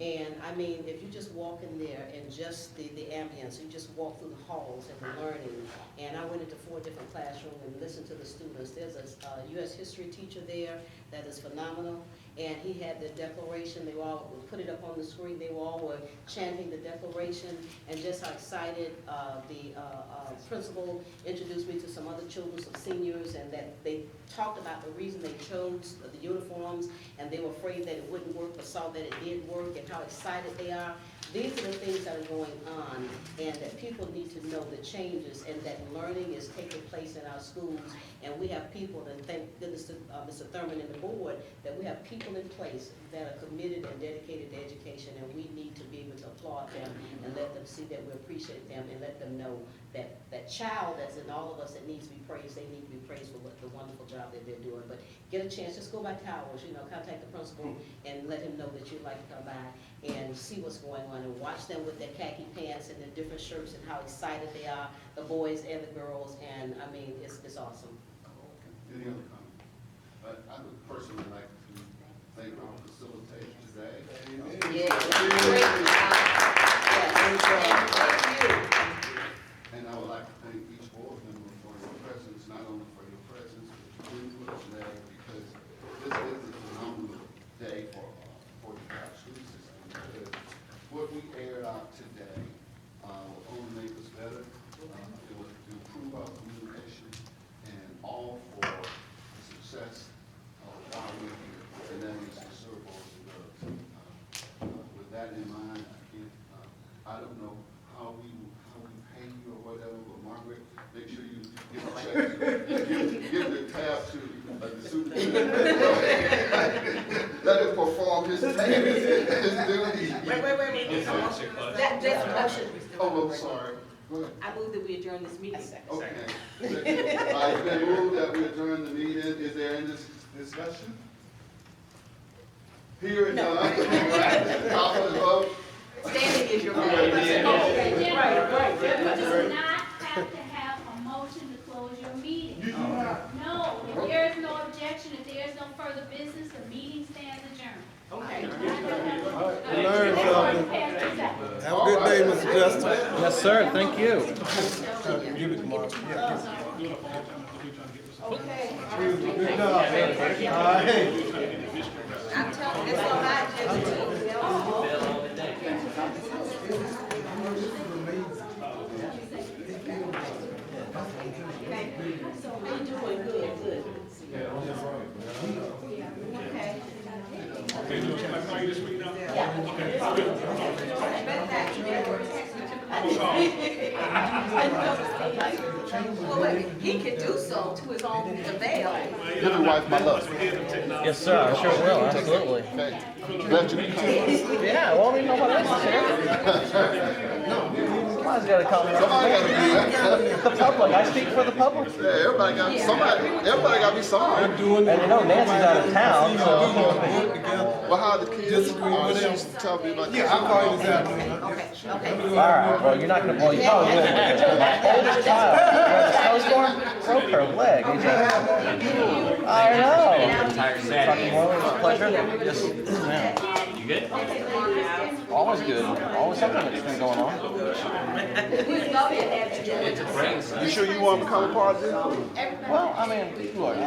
And I mean, if you just walk in there and just the ambience, you just walk through the halls and the learning. And I went into 4 different classrooms and listened to the students. There's a U.S. history teacher there that is phenomenal. And he had the declaration, they all put it up on the screen, they all were chanting the declaration, and just how excited the principal introduced me to some other children, some seniors, and that they talked about the reason they chose the uniforms, and they were afraid that it wouldn't work, but saw that it did work, and how excited they are. These are the things that are going on, and that people need to know the changes, and that learning is taking place in our schools. And we have people, and thank goodness to Mr. Thurman and the board, that we have people in place that are committed and dedicated to education, and we need to be able to applaud them and let them see that we appreciate them, and let them know that that child that's in all of us that needs to be praised, they need to be praised for the wonderful job that they're doing. But get a chance, just go by Towers, contact the principal and let him know that you'd like to come by and see what's going on, and watch them with their khaki pants and their different shirts and how excited they are, the boys and the girls, and I mean, it's awesome. Any other comments? I would personally like to thank our facilitators today. Yeah, great job. Yes, thank you. And I would like to thank each board member for your presence, not only for your presence, but your input today, because this is a phenomenal day for the DeKalb school system. Because what we aired out today will only make us better. It will improve our communication, and all for the success of our we're here, and that is to serve boys and girls. With that in mind, I don't know how we pay you or whatever, but Margaret, make sure you give a check, give the tab to the superintendent. Let him perform his duties. Wait. That's a motion. Oh, I'm sorry. Go ahead. I move that we adjourn this meeting. Okay. It's been moved that we adjourn the meeting. Is there any discussion? Here and now. Call for the vote. Standing is your vote. You Right. do not have to have a motion to close your meeting. No, if there is no objection, if there is no further business, the meeting stands adjourned. Okay. We learned something. Have a good day, Mr. Justice. Yes, sir, thank you. Give it to Mark. Yeah, Okay. good job, everybody. All right. I'm telling you, it's on my agenda too. How you doing? Good. Okay. Okay, do I call you this week now? Well, wait, he can do so to his own avail. Give your wife my love. Yes, sir, I sure will, absolutely. Okay. Glad you come. Yeah, well, we know what else is here. Somebody's got to comment. Somebody got to be. The public, I speak for the public. Yeah, everybody got somebody. Everybody got to be somebody. And you know Nancy's out of town, so. Well, how are the kids? She's telling me about this. I'll call you this afternoon. Okay. All right, well, you're not going to, well, you probably will, because my oldest child, when the snowstorm, broke her leg. I know. Dr. Morley, it's a pleasure. Yes, ma'am. You good? Always good. Always something that's been going on. It's a brain sign. You sure you want to become a part of this? Well, I mean, look,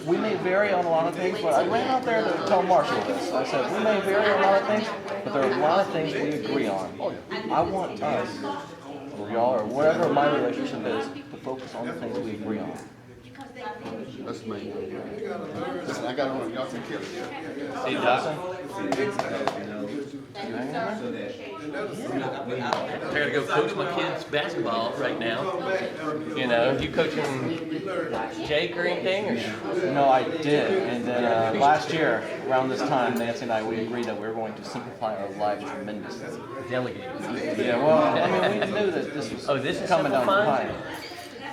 we may vary on a lot of things, but I ran out there to tell Marshall this. I said, we may vary on a lot of things, but there are a lot of things we agree on. I want us, or y'all, or whatever my relationship is, to focus on the things we agree on. That's me. Listen, I got to run. Y'all take care of it. See, Doc? You hanging there? I gotta go coach my kids basketball right now. You know, you coaching Jake or anything? Or? No, I did, and then last year, around this time, Nancy and I, we agreed that we were going to simplify our lives tremendously. Delegate. Yeah, well, I mean, we knew that this was Oh, this is coming down the simplifying?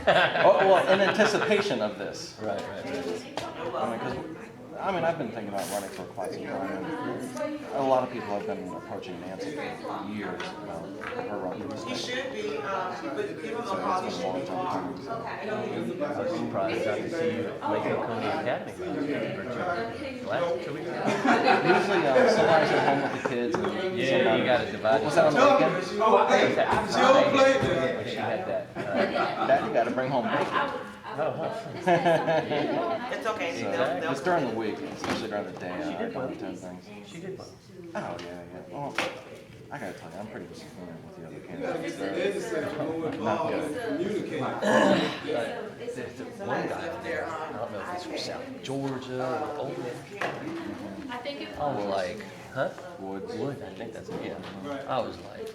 pipe. Oh, well, in anticipation of this. Right. I mean, 'cause I mean, I've been thinking about running for quite some time. And a lot of people have been approaching Nancy for years about her running for He state. should be, but give him a So call, he it's should been a be long time tomorrow. coming. I was surprised not to see you at Waco County Academy last 2 weeks ago. Usually, somebody's at home with the kids. And Yeah, you gotta divide. Was that on the weekend? It was that Friday when she had that. Dad, you gotta bring home bacon. Oh, huh. It's okay, So, they'll it's during the week, especially during the day, I did don't well. attend things. She did well. Oh, yeah. Well, I gotta tell you, I'm pretty disappointed with the other You gotta candidates. get the legislature more involved and communicate. There's one guy up there, I don't know if it's from South Georgia or Ole Miss. I think it I was like, huh? Woods. Wood, I think that's it, yeah. I was like,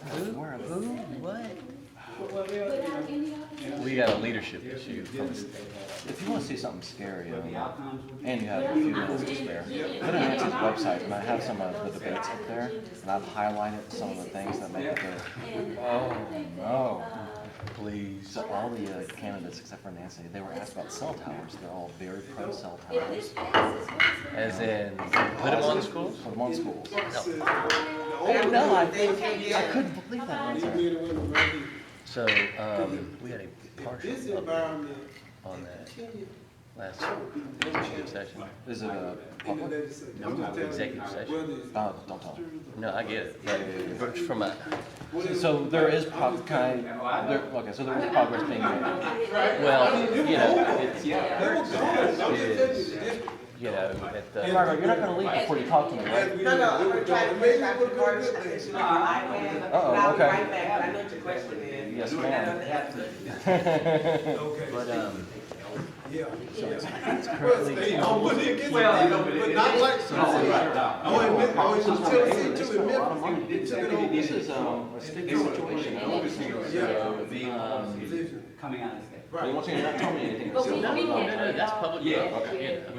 who? What? We got a leadership issue from the state. If you wanna see something scary, and you have a few minutes to spare, go to Nancy's website, and I have some of the debates up there, and I've highlighted some of the things that make it good. Oh, no. Please. So all the candidates, except for Nancy, they were asked about cell towers. They're all very pro cell towers. As in, put them on schools? Put them on schools. Oh, No, I couldn't believe that answer. So, we had a partial This update environment on that last executive session. Is it a in the public? legislature. No, I'm just telling you, executive session. whether it's- Don't tell them. No, I get it, but from a, So there is okay, so there is progress being made. well, you know, it's, They were gone. I'm just telling you, is, this- you know, at the, Margaret, you're not gonna leave before you talk to me, right? No, I'm gonna try to finish out the first, I think, iPad. Uh-oh, I'll be okay. right back, but I know what your question is. Yes, I know ma'am. that. Okay. but, Yeah. it's currently, But not like. Oh, in Tennessee too, in Memphis, they took it over. This is a sticky situation. Coming out of the state. You want to not tell me anything? no, that's public. Yeah. Okay. So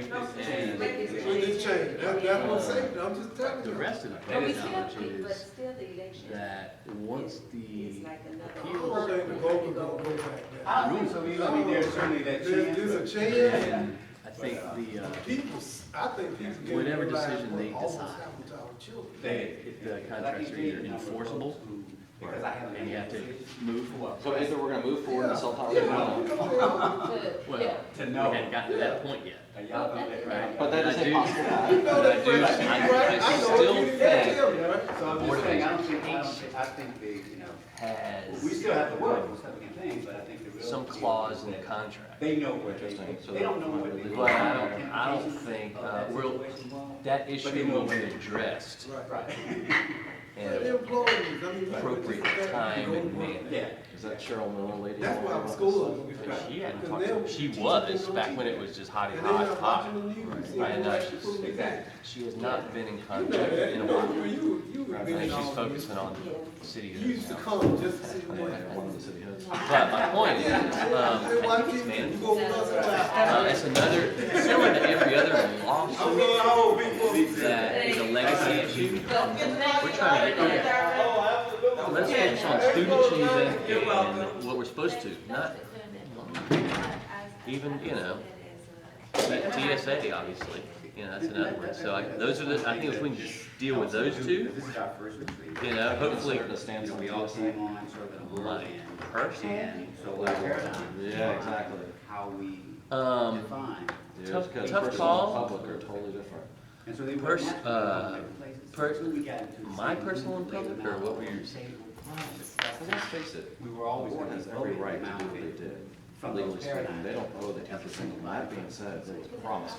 it's changed. That's what I'm saying. I'm just telling The you. rest of the knowledge is that once the I don't think the vote is gonna go back down. So, I mean, there's certainly that chance. There's a chance. and I think the, People, I think people get. Whatever in line decision for they almost decide. happened to our children. the contracts are either enforceable and you have to move forward. So either we're gonna move forward and cell towers or not. Well, we hadn't gotten to that point yet. Right? But that is I a do- possibility. But I do, I still think So I'm Board just of saying, Education I think they, you know, has we still have to work on some things, but I think the real. some clause in the contract. They know what they, Interesting. So they don't know what they. But I don't think, that issue will be addressed Right. in The an employees, I mean. appropriate time and manner. Yeah. Is that Cheryl Miller lady? That's why the school. She hadn't talked, she was, back when it was just hot, And they're hot, not hot. watching the news. Right, no, Exactly. she has not been in You know contact that, in a while. you I been in think all she's this. focusing on city You used to now. come just to see what. One of the city heads. But my point is, Hey, why I think it's you manageable. go bust it out? It's another, similar to every other lawsuit going home, people. that is a legacy issue. We're trying to get there. Let's focus on student achievement and what we're supposed to, not even, you know, TSA, obviously, you know, that's another one. So those are the, I think if we can just deal with those two, This is our first retreat. you know, hopefully, The stands So on we the all outside. came on sort of an my personal, and so our paradigm. Yeah, exactly. How we Yeah, define. Because tough personal call. and public are totally different. And so they Pers- were different places. So we got into the my same personal and public, or what were you saying? Well, let's face it, We were always. the board has every right to do what they did. Legally speaking, they don't owe the teachers anything. That being said, it was promised.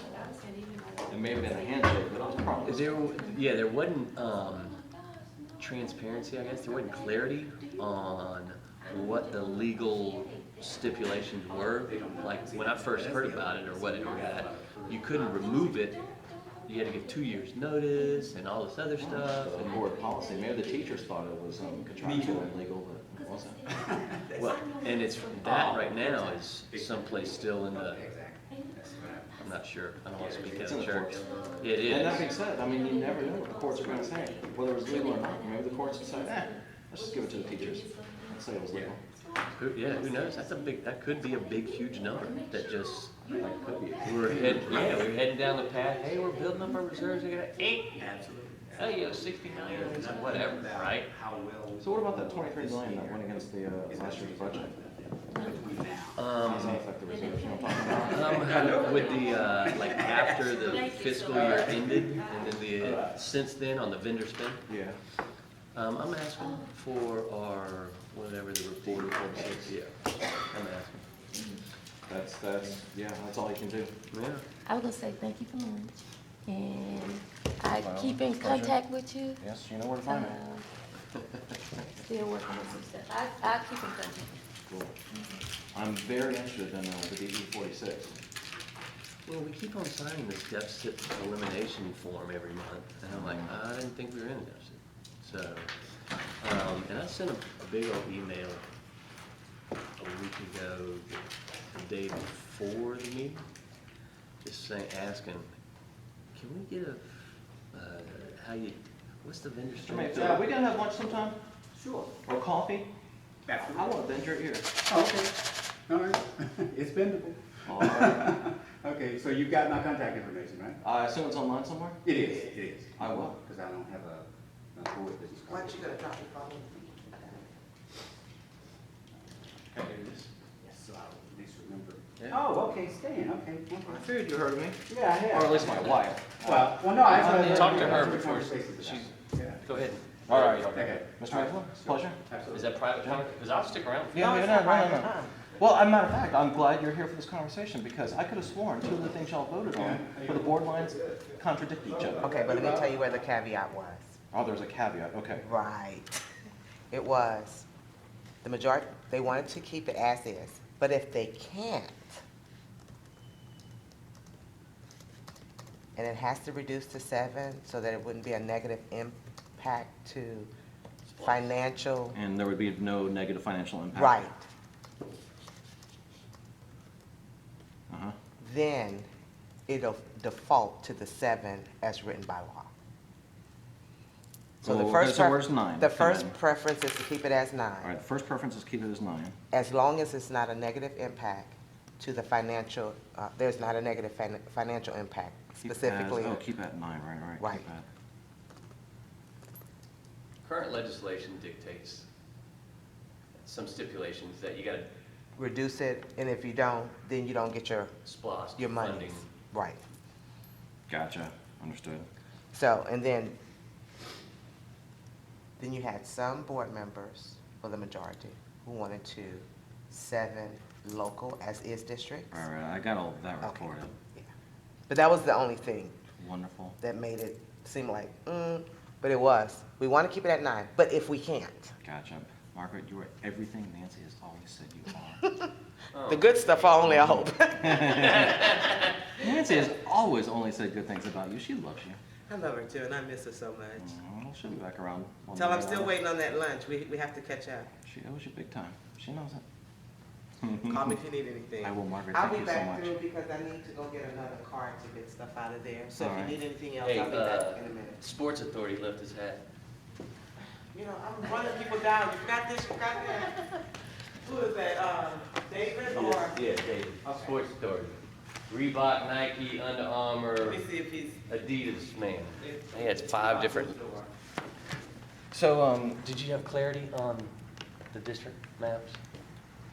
It may have been a handshake, but it was promised. there wasn't, transparency, I guess, there wasn't clarity on what the legal stipulations were. Like, when I first heard about it, or whatever, that you couldn't remove it, you had to give 2 years' notice, and all this other stuff, The and board policy, maybe the teachers thought it was contractual and legal, but it wasn't. well, and it's, that right now is someplace still in the, I'm not sure, I don't want to speak out It's in of the church. courts. It And that is. being said, I mean, you never know what the courts are gonna say, whether it was legal or not. Maybe the courts decide, let's just give it to the teachers and say it was legal. Who knows? That's a big, that could be a big, huge number that just That could be. We were heading down the path, hey, we're building up our reserves, we got 8. Absolutely. Oh, you have 60 million, or whatever, right? How well. So what about that 23 million that went against the last year's budget? How does that affect the reserves? You know what I'm talking about? With the, like, after the fiscal year ended, and then since then on the vendor spend, Yeah. I'm asking for our, whatever the report says, yeah, I'm asking. That's all you can do. Yeah. I was gonna say thank you for lunch, and I Well, keep in pleasure. contact with you. Yes, you know where to find me. Still working on some stuff. I keep in contact. Cool. I'm very interested in the DE 46. Well, we keep on signing this deficit elimination form every month, and I'm like, I didn't think we were in a deficit. So, and I sent a big old email a week ago, the day before the meeting, just saying, asking, can we get what's the vendor Jermaine, structure? we gonna have lunch sometime? Sure. Or coffee? Absolutely. I want to bend your ear. Oh, okay. All right. It's bendable. All right. Okay, so you've got my contact information, right? I assume it's online somewhere? It is. I will. Because I don't have a board business Why card. don't you gonna drop your phone? Can I do this? Yes, so I'll at least remember. Yeah. Oh, okay, Stan, okay. I figured you heard of me. Yeah, I have. Or at least my wife. Well, no, I. Talk to her that's what before conversations about. she's, Yeah. go ahead. All right. Okay. Mr. Maxwell, pleasure. Absolutely. Is that private conversation? Because I'll stick around. Yeah, no. Well, as a matter of fact, I'm glad you're here for this conversation because I could have sworn 2 of the things y'all voted on for the board lines contradict each other. Okay, but let me tell you where the caveat was. Oh, there's a caveat, okay. Right. It was, the majority, they wanted to keep it as is, but if they can't, and it has to reduce to 7 so that it wouldn't be a negative impact to financial, And there would be no negative financial impact. right, Uh-huh. then it'll default to the 7 as written by law. So the Oh, first okay, so pref- where's 9? The Come first in. preference is to keep it as 9. All right, the first preference is keep it as 9. As long as it's not a negative impact to the financial, there's not a negative financial impact Keep as- specifically. Oh, keep at 9, right. Right. Keep at. Current legislation dictates some stipulations that you gotta Reduce it, and if you don't, then you don't get your splosh your money. funding. Right. Gotcha, understood. So, and then you had some board members, for the majority, who wanted to 7 local as-is districts. All right, I got all of that Okay. recorded. Yeah. But that was the only thing Wonderful. that made it seem like, but it was. We want to keep it at 9, but if we can't. Gotcha. Margaret, you are everything Nancy has always said you are. The good stuff only, I hope. Nancy has always only said good things about you. She loves you. I love her too, and I miss her so much. Well, she'll be back around. one Tell day I'm still now. waiting on that lunch. We have to catch up. She owes you big time. She knows it. Call me if you need anything. I will, Margaret. I'll Thank be you so back much. through because I need to go get another card to get stuff out of there. So All if right. you need anything else, Hey, I'll be back in a minute. Sports Authority left his hat. You know, I'm running people down. You got this, you got that. Who is that, David or? Yeah, David. Okay. Sports Authority. Reebok, Nike, Under Armour, Let me see if he's. Adidas, man. He has 5 different. So, Did you have clarity on the district maps?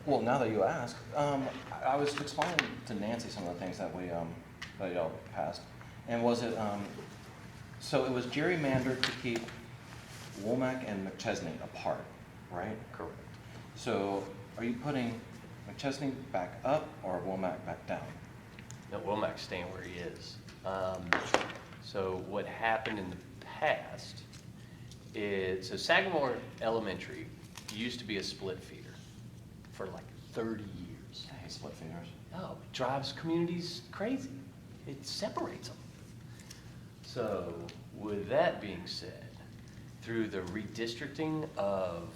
well, now that you ask, I was explaining to Nancy some of the things that we, that y'all passed. And was it, so it was gerrymandered to keep Womack and McChesney apart, right? Correct. So are you putting McChesney back up or Womack back down? No, Womack's staying where he is. So what happened in the past is, so Sagamore Elementary used to be a split feeder for like 30 years. I hate split feeders. No, it drives communities crazy. It separates them. So with that being said, through the redistricting of,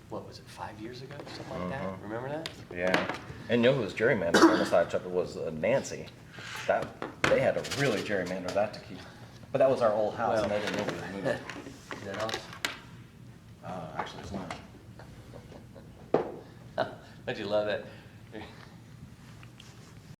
what was it, 5 years ago, something like that? Remember that? Yeah. And you know who was gerrymandered on the side chapter was Nancy. That, they had to really gerrymander that to keep, but that was our old house and they didn't know we were moving. Is that awesome? Actually, it's not. Don't you love that?